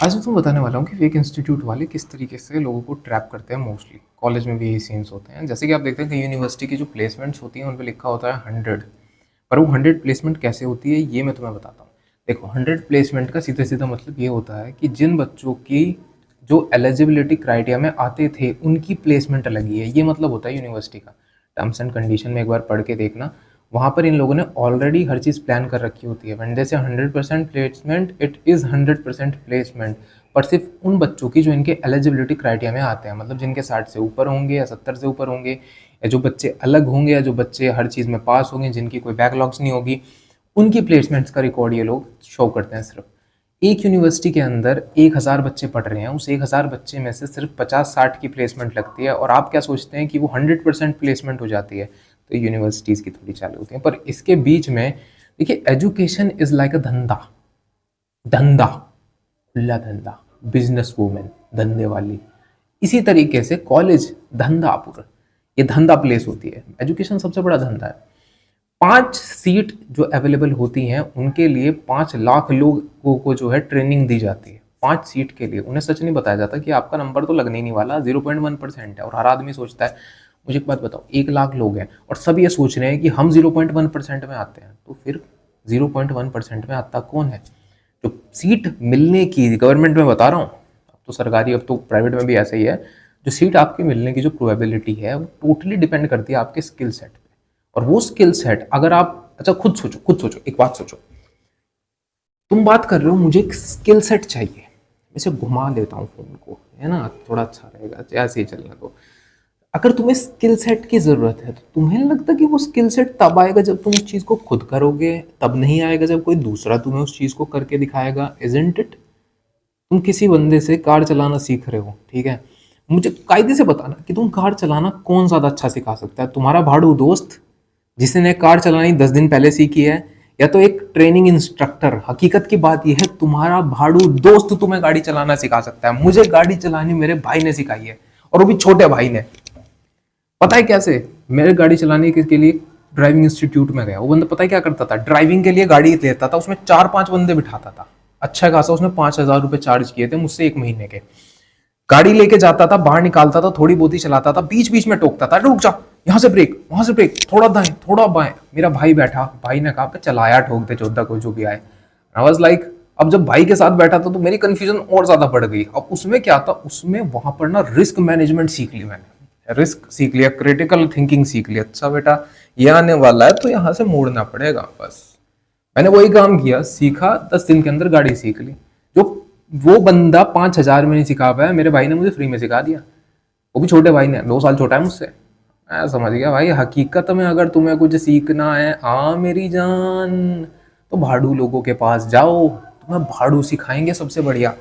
आज मैं तुम्हें बताने वाला हूँ कि फेक इंस्टीट्यूट वाले किस तरीके से लोगों को ट्रैप करते हैं। मोस्टली कॉलेज में भी यही सीन्स होते हैं। जैसे कि आप देखते हैं कि यूनिवर्सिटी की जो प्लेसमेंट्स होती हैं उन पे लिखा होता है 100, पर वो 100 प्लेसमेंट कैसे होती है ये मैं तुम्हें बताता हूँ। देखो, 100 प्लेसमेंट का सीधा सीधा मतलब ये होता है कि जिन बच्चों की जो एलिजिबिलिटी क्राइटेरिया में आते थे उनकी प्लेसमेंट अलग ही है। ये मतलब होता है यूनिवर्सिटी का। टर्म्स एंड कंडीशन में एक बार पढ़ के देखना, वहाँ पर इन लोगों ने ऑलरेडी हर चीज़ प्लान कर रखी होती है। वन डे से 100% प्लेसमेंट, इट इज़ 100% प्लेसमेंट, पर सिर्फ उन बच्चों की जो इनके एलिजिबिलिटी क्राइटेरिया में आते हैं, मतलब जिनके 60 से ऊपर होंगे या 70 से ऊपर होंगे, या जो बच्चे अलग होंगे या जो बच्चे हर चीज़ में पास होंगे, जिनकी कोई बैकलॉग्स नहीं होगी, उनकी प्लेसमेंट्स का रिकॉर्ड ये लोग शो करते हैं। सिर्फ एक यूनिवर्सिटी के अंदर 1000 बच्चे पढ़ रहे हैं, उस 1000 बच्चे में से सिर्फ 50-60 की प्लेसमेंट लगती है, और आप क्या सोचते हैं कि वो 100% प्लेसमेंट हो जाती है। तो यूनिवर्सिटीज़ की थोड़ी चालू होती हैं, पर इसके बीच में देखिए, एजुकेशन इज़ लाइक अ धंधा। धंधा, खुला धंधा, बिजनेस वूमेन, धंधे वाली। इसी तरीके से कॉलेज धंधापुर, ये धंधा प्लेस होती है। एजुकेशन सबसे बड़ा धंधा है। 5 सीट जो अवेलेबल होती हैं उनके लिए 5 लाख लोगों को जो है ट्रेनिंग दी जाती है। 5 सीट के लिए उन्हें सच नहीं बताया जाता कि आपका नंबर तो लगने ही नहीं वाला, 0.1% है। और हर आदमी सोचता है, मुझे एक बात बताओ, 1 लाख लोग हैं और सब ये सोच रहे हैं कि हम 0.1% में आते हैं, तो फिर 0.1% में आता कौन है? जो सीट मिलने की, गवर्नमेंट में बता रहा हूँ, अब तो सरकारी, अब तो प्राइवेट में भी ऐसा ही है, जो सीट आपके मिलने की जो प्रोबेबिलिटी है वो टोटली डिपेंड करती है आपके स्किल सेट पे। और वो स्किल सेट अगर आप, अच्छा खुद सोचो, एक बात सोचो, तुम बात कर रहे हो मुझे एक स्किल सेट चाहिए, इसे घुमा लेता हूँ फोन को, है ना, थोड़ा अच्छा रहेगा, ऐसे ही चलना। तो अगर तुम्हें स्किल सेट की जरूरत है तो तुम्हें नहीं लगता कि वो स्किल सेट तब आएगा जब तुम उस चीज को खुद करोगे? तब नहीं आएगा जब कोई दूसरा तुम्हें उस चीज को करके दिखाएगा, इजंट इट? तुम किसी बंदे से कार चलाना सीख रहे हो, ठीक है, मुझे कायदे से बताना कि तुम कार चलाना कौन ज्यादा अच्छा सिखा सकता है, तुम्हारा भाड़ू दोस्त जिसने कार चलानी 10 दिन पहले सीखी है, या तो एक ट्रेनिंग इंस्ट्रक्टर? हकीकत की बात यह है, तुम्हारा भाड़ू दोस्त तुम्हें गाड़ी चलाना सिखा सकता है। मुझे गाड़ी चलानी मेरे भाई ने सिखाई है, और वो भी छोटे भाई ने। पता है कैसे? मेरे गाड़ी चलाने के लिए ड्राइविंग इंस्टीट्यूट में गया, वो बंदा पता है क्या करता था? ड्राइविंग के लिए गाड़ी लेता था, उसमें 4-5 बंदे बिठाता था। अच्छा खासा उसने 5,000 रुपए चार्ज किए थे मुझसे 1 महीने के। गाड़ी लेके जाता था, बाहर निकालता था, थोड़ी बहुत ही चलाता था, बीच बीच में टोकता था, रुक जा, यहाँ से ब्रेक, वहां से ब्रेक, थोड़ा दाएं थोड़ा बाएं। मेरा भाई बैठा, भाई ने कहा चलाया ठोक दे 14 को जो भी आए। आई वाज लाइक, अब जब भाई के साथ बैठा था तो मेरी कंफ्यूजन और ज्यादा बढ़ गई। अब उसमें क्या था, उसमें वहां पर ना रिस्क मैनेजमेंट सीख ली मैंने, रिस्क सीख लिया, क्रिटिकल थिंकिंग सीख लिया। अच्छा बेटा, ये आने वाला है तो यहाँ से मोड़ना पड़ेगा, बस मैंने वही काम किया, सीखा, 10 दिन के अंदर गाड़ी सीख ली। जो वो बंदा 5,000 में नहीं सिखा पाया, मेरे भाई ने मुझे फ्री में सिखा दिया। वो भी छोटे भाई ने, 2 साल छोटा है मुझसे। मैं समझ गया भाई, हकीकत में अगर तुम्हें कुछ सीखना है, मेरी जान, तो भाड़ू लोगों के पास जाओ, तुम्हें भाड़ू सिखाएंगे सबसे बढ़िया।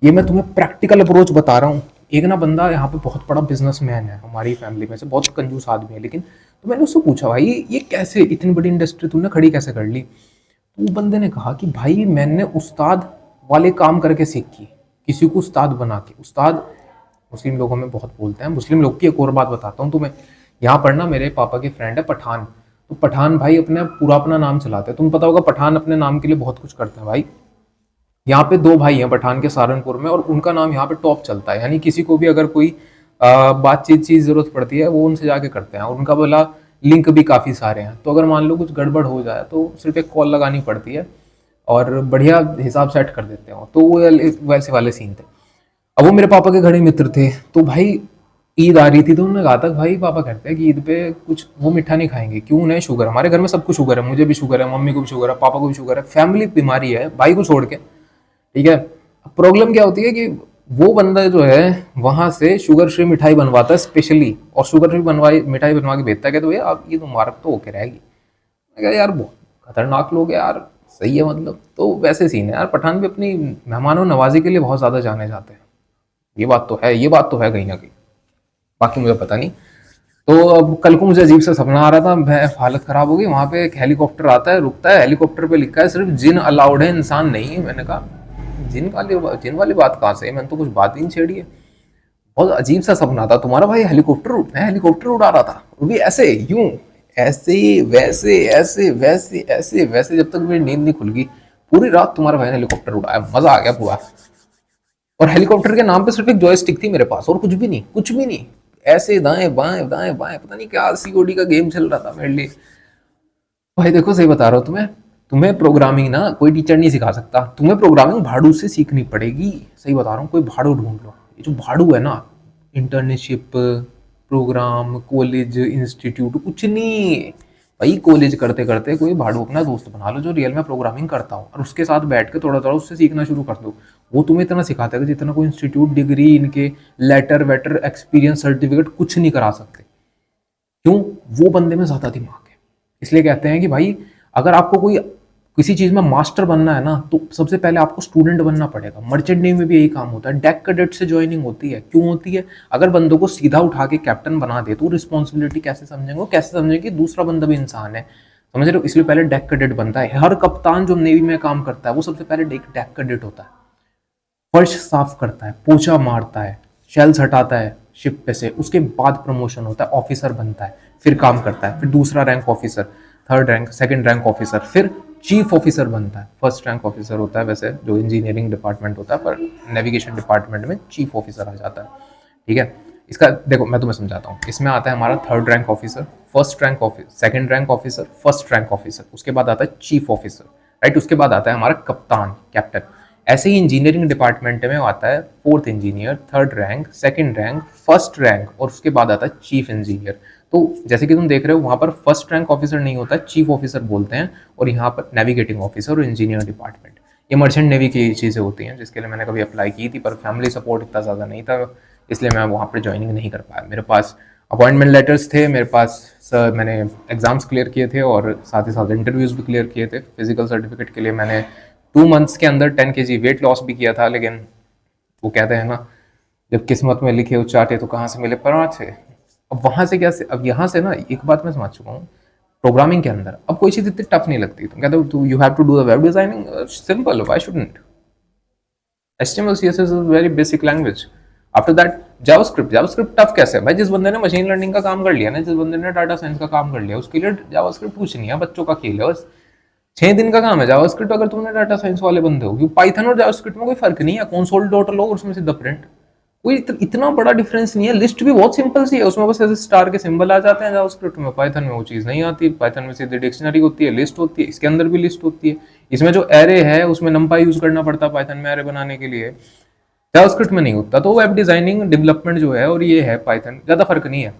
ये मैं तुम्हें प्रैक्टिकल अप्रोच बता रहा हूँ। एक ना बंदा यहाँ पे बहुत बड़ा बिजनेसमैन है, हमारी फैमिली में से बहुत कंजूस आदमी है, लेकिन तो मैंने उससे पूछा, भाई ये कैसे, इतनी बड़ी इंडस्ट्री तुमने खड़ी कैसे कर ली? तो वो बंदे ने कहा कि भाई मैंने उस्ताद वाले काम करके सीखी, किसी को उस्ताद बना के। उस्ताद मुस्लिम लोगों में बहुत बोलते हैं। मुस्लिम लोग की एक और बात बताता हूँ तुम्हें। यहाँ पर ना मेरे पापा की फ्रेंड है पठान, तो पठान भाई अपने पूरा अपना नाम चलाते हैं। तुम पता होगा, पठान अपने नाम के लिए बहुत कुछ करते हैं भाई। यहाँ पे 2 भाई हैं पठान के सहारनपुर में, और उनका नाम यहाँ पे टॉप चलता है। यानी किसी को भी अगर कोई बातचीत की जरूरत पड़ती है वो उनसे जाके करते हैं, और उनका बोला लिंक भी काफ़ी सारे हैं। तो अगर मान लो कुछ गड़बड़ हो जाए तो सिर्फ एक कॉल लगानी पड़ती है और बढ़िया हिसाब सेट कर देते हो। तो वो वैसे वाले सीन थे। अब वो मेरे पापा के घड़े मित्र थे, तो भाई ईद आ रही थी तो उन्होंने कहा था, भाई पापा कहते हैं कि ईद पे कुछ वो मीठा नहीं खाएंगे। क्यों? नहीं, शुगर, हमारे घर में सबको शुगर है, मुझे भी शुगर है, मम्मी को भी शुगर है, पापा को भी शुगर है, फैमिली बीमारी है भाई को छोड़ के, ठीक है। प्रॉब्लम क्या होती है कि वो बंदा जो है वहां से शुगर फ्री मिठाई बनवाता है स्पेशली, और शुगर फ्री बनवाई मिठाई बनवा के भेजता है कि तो भैया आप ये तो मार्क तो होके रहेगी। मैं कहा यार बहुत खतरनाक लोग है यार, सही है मतलब। तो वैसे सीन है यार, पठान भी अपनी मेहमानों नवाजी के लिए बहुत ज्यादा जाने जाते हैं। ये बात तो है, ये बात तो है कहीं ना कहीं, बाकी मुझे पता नहीं। तो अब कल को मुझे अजीब सा सपना आ रहा था, मैं हालत खराब हो गई। वहां पे एक हेलीकॉप्टर आता है, रुकता है, हेलीकॉप्टर पे लिखा है सिर्फ जिन अलाउड है, इंसान नहीं। मैंने कहा जिन वाली बात कहाँ से है? मैंने तो कुछ बात ही नहीं छेड़ी है। बहुत अजीब सा सपना था। तुम्हारा भाई मैं हेलीकॉप्टर उड़ा रहा था, वो भी ऐसे यूं, ऐसे वैसे, ऐसे वैसे, ऐसे वैसे, जब तक मेरी नींद नहीं खुल गई। पूरी रात तुम्हारे भाई ने हेलीकॉप्टर उड़ाया, मजा आ गया पूरा। और हेलीकॉप्टर के नाम पे सिर्फ एक जॉयस्टिक थी मेरे पास, और कुछ भी नहीं, कुछ भी नहीं। ऐसे दाएं बाएं दाएं बाएं, पता नहीं क्या सीओडी का गेम चल रहा था मेरे लिए। भाई देखो सही बता रहा हूँ तुम्हें, तुम्हें प्रोग्रामिंग ना कोई टीचर नहीं सिखा सकता, तुम्हें प्रोग्रामिंग भाड़ू से सीखनी पड़ेगी। सही बता रहा हूँ, कोई भाड़ू ढूंढ लो। ये जो भाड़ू है ना, इंटर्नशिप, प्रोग्राम, कॉलेज, इंस्टीट्यूट, कुछ नहीं भाई। कॉलेज करते करते कोई भाड़ू अपना दोस्त बना लो जो रियल में प्रोग्रामिंग करता हो, और उसके साथ बैठ के थोड़ा थोड़ा उससे सीखना शुरू कर दो। वो तुम्हें इतना सिखाता है कि जितना कोई इंस्टीट्यूट, डिग्री, इनके लेटर वेटर, एक्सपीरियंस सर्टिफिकेट कुछ नहीं करा सकते। क्यों? वो बंदे में ज़्यादा दिमाग है। इसलिए कहते हैं कि भाई अगर आपको कोई किसी चीज़ में मास्टर बनना है ना, तो सबसे पहले आपको स्टूडेंट बनना पड़ेगा। मर्चेंट नेवी में भी यही काम होता है, डेक कैडेट से ज्वाइनिंग होती है। क्यों होती है? अगर बंदों को सीधा उठा के कैप्टन बना दे तो रिस्पॉन्सिबिलिटी कैसे समझेंगे, वो कैसे समझेंगे कि दूसरा बंदा भी इंसान है। समझ रहे हो? इसलिए पहले डेक कैडेट बनता है। हर कप्तान जो नेवी में काम करता है वो सबसे पहले डेक कैडेट होता है। फर्श साफ करता है, पोछा मारता है, शेल्स हटाता है शिप पे से, उसके बाद प्रमोशन होता है, ऑफिसर बनता है, फिर काम करता है, फिर दूसरा rank officer, third rank, second rank officer, फिर चीफ ऑफिसर बनता है। फर्स्ट रैंक ऑफिसर होता है वैसे जो इंजीनियरिंग डिपार्टमेंट होता है, पर नेविगेशन डिपार्टमेंट में चीफ ऑफिसर आ जाता है। ठीक है, इसका देखो मैं तुम्हें समझाता हूँ। इसमें आता है हमारा third rank officer, first rank officer, second rank officer, first rank officer, उसके बाद आता है चीफ ऑफिसर, राइट। उसके बाद आता है हमारा कप्तान, कैप्टन। ऐसे ही इंजीनियरिंग डिपार्टमेंट में आता है fourth engineer, third rank, second rank, first rank, और उसके बाद आता है चीफ इंजीनियर। तो जैसे कि तुम देख रहे हो वहां पर फर्स्ट रैंक ऑफिसर नहीं होता है, चीफ ऑफिसर बोलते हैं, और यहाँ पर नेविगेटिंग ऑफिसर और इंजीनियर डिपार्टमेंट। ये मर्चेंट नेवी की चीज़ें होती हैं जिसके लिए मैंने कभी अप्लाई की थी, पर फैमिली सपोर्ट इतना ज़्यादा नहीं था, इसलिए मैं वहाँ पर ज्वाइनिंग नहीं कर पाया। मेरे पास अपॉइंटमेंट लेटर्स थे, मेरे पास सर मैंने एग्जाम्स क्लियर किए थे और साथ ही साथ इंटरव्यूज़ भी क्लियर किए थे। फिजिकल सर्टिफिकेट के लिए मैंने 2 मंथ्स के अंदर 10 kg वेट लॉस भी किया था, लेकिन वो कहते हैं ना, जब किस्मत में लिखे हो चाटे तो कहाँ से मिले पराठे। अब वहां से क्या से, अब यहाँ से ना एक बात मैं समझ चुका हूँ, प्रोग्रामिंग के अंदर अब कोई चीज़ इतनी टफ नहीं लगती। तुम कहते हो you have to do the web designing, simple, why shouldn't? HTML CSS is very basic language. After that JavaScript. JavaScript tough कैसे है भाई? जिस बंदे ने मशीन लर्निंग का काम कर लिया ना, जिस बंदे ने डाटा साइंस का काम कर लिया, उसके लिए जावास्क्रिप्ट कुछ नहीं है, बच्चों का खेल है बस। 6 दिन का काम है जावास्क्रिप्ट। अगर तुमने डाटा साइंस वाले बंदे हो, क्योंकि पाइथन और जावास्क्रिप्ट में कोई फर्क नहीं है, कंसोल डॉट लो और उसमें सीधा प्रिंट, कोई इतना बड़ा डिफरेंस नहीं है। लिस्ट भी बहुत सिंपल सी है, उसमें बस ऐसे स्टार के सिंबल आ जाते हैं जावास्क्रिप्ट में। पाइथन में वो चीज़ नहीं आती। पाइथन में सीधे डिक्शनरी होती है, लिस्ट होती है, इसके अंदर भी लिस्ट होती है। इसमें जो एरे है उसमें नंपाई यूज करना पड़ता है पाइथन में एरे बनाने के लिए, जावास्क्रिप्ट में नहीं होता। तो वेब डिजाइनिंग डेवलपमेंट जो है और ये है पाइथन, ज़्यादा फर्क नहीं है।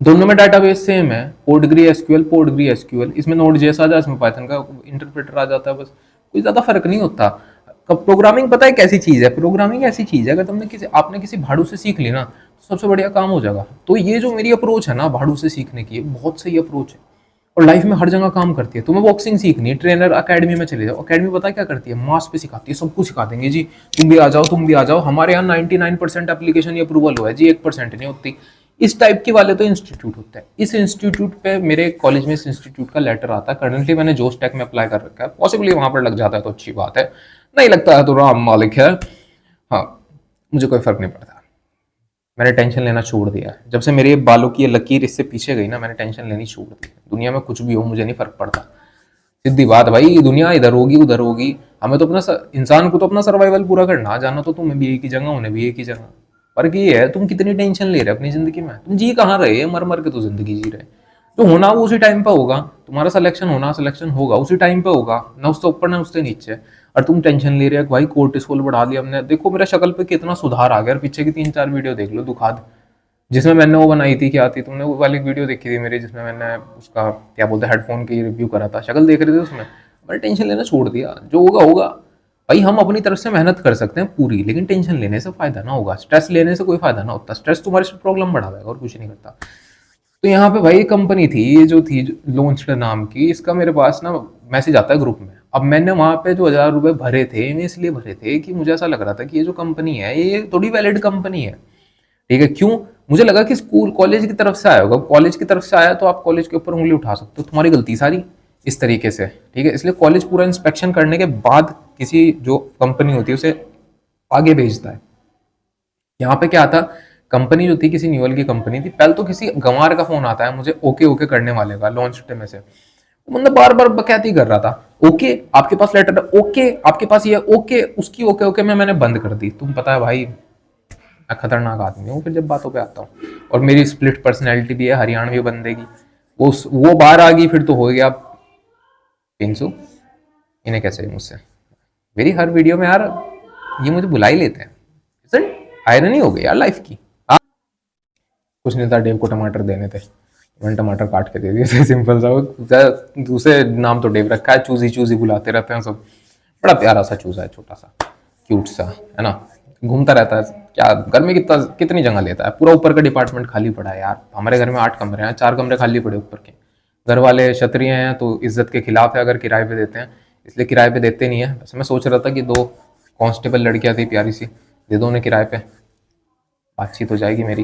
दोनों में डाटाबेस सेम है, पोडग्री एसक्यूएल, पोडग्री एसक्यूएल। इसमें नोड जेएस आ जाए, इसमें पाइथन का इंटरप्रेटर आ जाता है, बस कोई ज़्यादा फर्क नहीं होता। प्रोग्रामिंग पता है कैसी चीज़ है? प्रोग्रामिंग ऐसी चीज़ है, अगर तुमने आपने किसी भाड़ू से सीख ली ना, तो सबसे बढ़िया काम हो जाएगा। तो ये जो मेरी अप्रोच है ना भाड़ू से सीखने की, बहुत सही अप्रोच है और लाइफ में हर जगह काम करती है। तुम्हें बॉक्सिंग सीखनी है, ट्रेनर अकेडमी में चले जाओ। अकेडमी पता है क्या करती है? मास पे सिखाती है, सब कुछ सिखा देंगे जी, तुम भी आ जाओ, तुम भी आ जाओ। हमारे यहाँ 99% एप्लीकेशन अप्रूवल हुआ है जी, 1% नहीं होती। इस टाइप के वाले तो इंस्टीट्यूट होता है। इस इंस्टीट्यूट पे मेरे कॉलेज में इस इंस्टीट्यूट का लेटर आता है। करंटली मैंने जोश टेक में अप्लाई कर रखा है, पॉसिबली वहां पर लग जाता है तो अच्छी बात है, नहीं लगता है तो राम मालिक है। हाँ, मुझे कोई फर्क नहीं पड़ता। मैंने टेंशन लेना छोड़ दिया है जब से मेरे बालों की ये लकीर इससे पीछे गई ना, मैंने टेंशन लेनी छोड़ दी। दुनिया में कुछ भी हो मुझे नहीं फर्क पड़ता। सीधी बात भाई, दुनिया इधर होगी उधर होगी, हमें तो अपना इंसान को तो अपना सर्वाइवल पूरा करना। जाना तो तुम्हें भी एक ही जगह, उन्हें भी एक ही जगह। फर्क ये है तुम कितनी टेंशन ले रहे हो अपनी जिंदगी में। तुम जी कहाँ रहे, मर मर के तो जिंदगी जी रहे। तो होना वो उसी टाइम पे होगा, तुम्हारा सिलेक्शन होना सिलेक्शन होगा उसी टाइम पे होगा, ना उससे ऊपर ना उससे नीचे। और तुम टेंशन ले रहे हो भाई कोर्टिसोल बढ़ा दिया हमने। देखो मेरा शक्ल पे कितना सुधार आ गया, पीछे की 3-4 वीडियो देख लो दुखाद, जिसमें मैंने वो बनाई थी, क्या थी, तुमने वो वाली वीडियो देखी थी मेरी जिसमें मैंने उसका क्या बोलते हैं हेडफोन की रिव्यू करा था, शक्ल देख रहे थे उसमें। मैंने टेंशन लेना छोड़ दिया, जो होगा होगा। भाई हम अपनी तरफ से मेहनत कर सकते हैं पूरी, लेकिन टेंशन लेने से फायदा ना होगा, स्ट्रेस लेने से कोई फायदा ना होता। स्ट्रेस तुम्हारी प्रॉब्लम बढ़ा देगा और कुछ नहीं करता। तो यहाँ पे भाई कंपनी थी, ये जो थी लॉन्च्ड नाम की, इसका मेरे पास ना मैसेज आता है ग्रुप में। अब मैंने वहाँ पे जो 1000 रुपये भरे थे, मैं इसलिए भरे थे कि मुझे ऐसा लग रहा था कि ये जो कंपनी है ये थोड़ी वैलिड कंपनी है। ठीक है, क्यों? मुझे लगा कि स्कूल कॉलेज की तरफ से आया होगा, कॉलेज की तरफ से आया तो आप कॉलेज के ऊपर उंगली उठा सकते हो, तुम्हारी गलती सारी इस तरीके से। ठीक है, इसलिए कॉलेज पूरा इंस्पेक्शन करने के बाद किसी जो कंपनी होती है उसे आगे भेजता है। यहाँ पे क्या था, कंपनी जो थी किसी न्यूअल की कंपनी थी। पहले तो किसी गंवार का फोन आता है मुझे, ओके ओके करने वाले का, लॉन्च डे में से। मतलब बार बार बकैती कर रहा था। ओके आपके पास लेटर है, ओके आपके पास ये, ओके उसकी, ओके ओके मैंने बंद कर दी। तुम पता है भाई मैं खतरनाक आदमी हूँ फिर जब बातों पे आता हूँ। और मेरी स्प्लिट पर्सनैलिटी भी है हरियाणवी बंदे की। वो बाहर आ गई फिर तो हो गया 300। इन्हें कैसे मुझसे मेरी हर वीडियो में यार ये मुझे बुला ही लेते हैं। आयरनी हो गई यार लाइफ की। कुछ नहीं था, डेव को टमाटर देने थे, मैंने टमाटर काट के दे दिए। सिंपल सा। दूसरे नाम तो डेव रखा है, चूजी चूजी बुलाते रहते हैं सब। बड़ा प्यारा सा चूजा है, छोटा सा क्यूट सा है ना, घूमता रहता है। क्या घर में कितनी जगह लेता है, पूरा ऊपर का डिपार्टमेंट खाली पड़ा है यार। हमारे घर में 8 कमरे हैं, 4 कमरे खाली पड़े ऊपर के। घर वाले क्षत्रिय हैं तो इज्जत के खिलाफ है अगर किराए पे देते हैं, इसलिए किराए पे देते नहीं है। वैसे मैं सोच रहा था कि 2 कांस्टेबल लड़कियां थी प्यारी सी, दे दो उन्हें किराए पे, बातचीत हो जाएगी मेरी।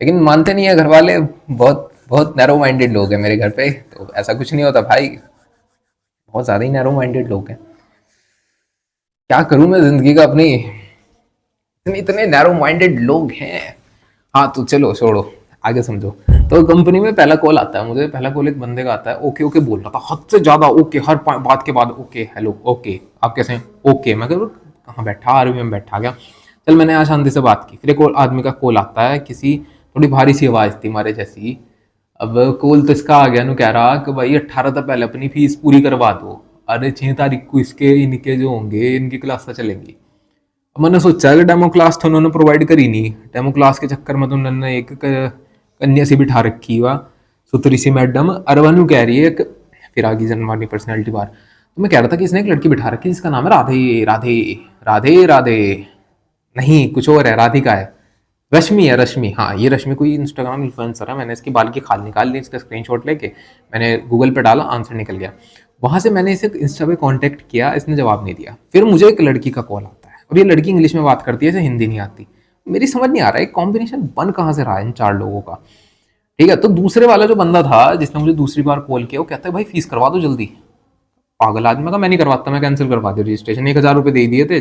लेकिन मानते नहीं है घर वाले, बहुत बहुत नैरो माइंडेड लोग हैं मेरे घर पे। तो ऐसा कुछ नहीं होता भाई, बहुत ज्यादा ही नैरो माइंडेड लोग हैं। क्या करूं मैं जिंदगी का अपनी, इतने इतने नैरो माइंडेड लोग हैं। हाँ तो चलो छोड़ो, आगे समझो। तो कंपनी में पहला कॉल आता है मुझे, पहला कॉल एक बंदे का आता है, ओके ओके बोल रहा था हद से ज्यादा ओके, हर बात के बाद ओके हेलो ओके आप कैसे हैं ओके। मैं कहाँ बैठा, आर्मी में बैठा गया। चल मैंने यहाँ शांति से बात की, फिर एक और आदमी का कॉल आता है, किसी थोड़ी भारी सी आवाज थी हमारे जैसी। अब कॉल तो इसका आ गया नु, कह रहा कि भाई 18 तक पहले अपनी फीस पूरी करवा दो, अरे 6 तारीख को इसके इनके जो होंगे इनकी क्लास चलेंगी। मैंने सोचा कि डेमो क्लास तो उन्होंने प्रोवाइड करी नहीं, डेमो क्लास के चक्कर में तो उन्होंने एक कन्या सी बिठा रखी हुआ, सुतरी सी मैडम अरवानू कह रही है एक, फिर आगे जनवानी पर्सनैलिटी बार। तो मैं कह रहा था कि इसने एक लड़की बिठा रखी जिसका नाम है राधे राधे राधे राधे, नहीं कुछ और है, राधिका है, रश्मि है, रश्मि। हाँ ये रश्मि कोई इंस्टाग्राम इन्फ्लुएंसर है। मैंने इसकी बाल की खाल निकाल ली, इसका स्क्रीनशॉट लेके मैंने गूगल पे डाला, आंसर निकल गया। वहां से मैंने इसे इंस्टा पे कांटेक्ट किया, इसने जवाब नहीं दिया। फिर मुझे एक लड़की का कॉल आता है और ये लड़की इंग्लिश में बात करती है, इसे हिंदी नहीं आती। मेरी समझ नहीं आ रहा है कॉम्बिनेशन बन कहाँ से रहा है इन 4 लोगों का। ठीक है, तो दूसरे वाला जो बंदा था जिसने मुझे दूसरी बार कॉल किया, वो कहता है भाई फीस करवा दो जल्दी। पागल आदमी का, मैं नहीं करवाता, मैं कैंसिल करवा दिया रजिस्ट्रेशन। 1,000 रुपये दे दिए थे,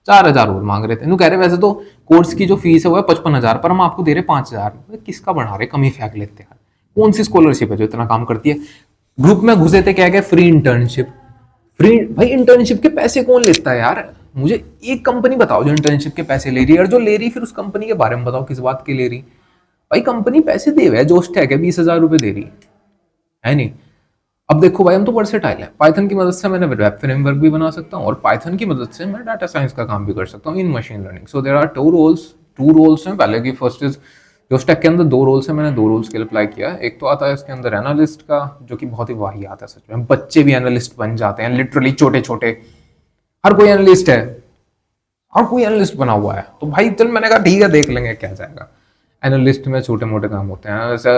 4,000 और मांग रहे थे। कह रहे वैसे तो कोर्स की जो फीस है वो है 55,000, पर हम आपको दे रहे 5,000। किसका बढ़ा रहे, कमी फेंक लेते हैं। कौन सी स्कॉलरशिप है जो इतना काम करती है। ग्रुप में घुसे थे, क्या क्या फ्री इंटर्नशिप, फ्री भाई इंटर्नशिप के पैसे कौन लेता है यार। मुझे एक कंपनी बताओ जो इंटर्नशिप के पैसे ले रही है, और जो ले रही फिर उस कंपनी के बारे में बताओ किस बात के ले रही। भाई कंपनी पैसे दे रहा है, जोश टैग है 20,000 रुपए दे रही है नहीं। अब देखो भाई हम तो वर्सेटाइल है, पाइथन की मदद से मैंने वेब फ्रेमवर्क भी बना सकता हूँ और पाइथन की मदद से मैं डाटा साइंस का काम भी कर सकता हूँ in machine learning. So there are two roles हैं। पहले की फर्स्ट इज जोस्टैक के अंदर 2 रोल्स हैं, मैंने 2 रोल्स के लिए अप्लाई किया। एक तो आता है इसके अंदर एनालिस्ट का, जो कि बहुत ही वाहियात है सच में, बच्चे भी एनालिस्ट बन जाते हैं लिटरली, छोटे छोटे। हर कोई एनालिस्ट है, हर कोई एनालिस्ट बना हुआ है। तो भाई चल मैंने कहा ठीक है देख लेंगे क्या जाएगा। एनालिस्ट में छोटे मोटे काम होते हैं, वैसे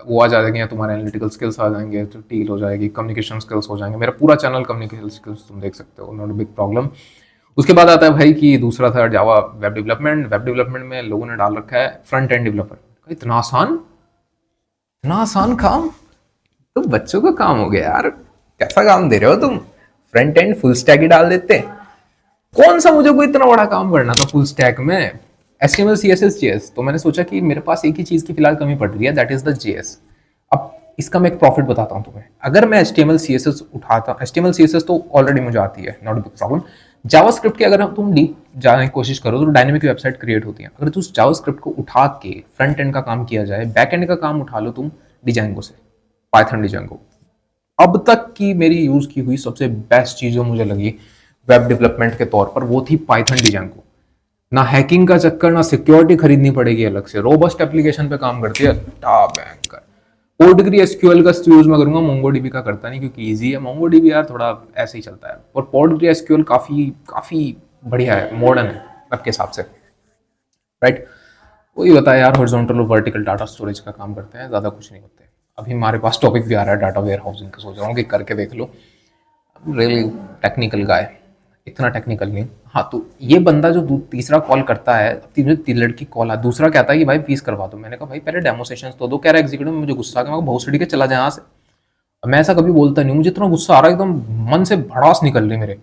वो आ जाएंगे, तुम्हारे एनालिटिकल स्किल्स आ जाएंगे, तो डील हो जाएगी, कम्युनिकेशन स्किल्स हो जाएंगे। मेरा पूरा चैनल कम्युनिकेशन स्किल्स तुम देख सकते हो, नॉट बिग प्रॉब्लम। उसके बाद आता है भाई कि दूसरा था Java web development. Web development में लोगों ने डाल रखा है फ्रंट एंड डेवलपर। इतना आसान, इतना आसान काम, तो बच्चों का काम हो गया यार। कैसा काम दे रहे हो तुम, फ्रंट एंड फुल स्टैक ही डाल देते। कौन सा मुझे कोई इतना बड़ा काम करना था फुल स्टैक में, HTML CSS JS। तो मैंने सोचा कि मेरे पास एक ही चीज की फिलहाल कमी पड़ रही है, दैट इज द JS। अब इसका मैं एक प्रॉफिट बताता हूं तुम्हें। अगर मैं HTML CSS उठाता, HTML CSS तो ऑलरेडी मुझे आती है, नॉट बिग प्रॉब्लम। जावास्क्रिप्ट की अगर तुम डीप जाने की कोशिश करो तो डायनेमिक वेबसाइट क्रिएट होती है। अगर तुम जावास्क्रिप्ट को उठा के फ्रंट एंड का काम किया जाए, बैक एंड का काम उठा लो तुम डिजांगो से, पाइथन डिजांगो। अब तक की मेरी यूज की हुई सबसे बेस्ट चीज जो मुझे लगी वेब डेवलपमेंट के तौर पर, वो थी पाइथन डिजांगो। ना हैकिंग का चक्कर, ना सिक्योरिटी खरीदनी पड़ेगी अलग से, रोबस्ट एप्लीकेशन पे काम करती है टॉप बैंकर। पोर्टग्री एसक्यूएल का यूज मैं करूंगा, मोंगोडीबी का करता नहीं क्योंकि इजी है। मोंगोडीबी यार थोड़ा ऐसे ही चलता है, और पोर्टग्री एसक्यूएल काफी काफी बढ़िया है, मॉडर्न है आपके हिसाब से, राइट। वही बताया यार, हॉरिजॉन्टल और वर्टिकल डाटा स्टोरेज का काम करते हैं, ज्यादा कुछ नहीं होते। अभी हमारे पास टॉपिक भी आ रहा है डाटा वेयर हाउसिंग का, सोच रहा हूँ कि करके देख लो। रियली टेक्निकल गाय, इतना टेक्निकल नहीं। हाँ तो ये बंदा जो तीसरा कॉल करता है, तीन लड़की कॉल है, दूसरा कहता है कि भाई फीस करवा दो। मैंने कहा भाई पहले डेमो सेशंस तो दो। कह रहा है एग्जीक्यूटिव में, मुझे गुस्सा आ गया, मैं बहुत के चला जाए यहाँ से। मैं ऐसा कभी बोलता नहीं, मुझे इतना गुस्सा आ रहा है, एकदम मन से भड़ास निकल रही मेरे।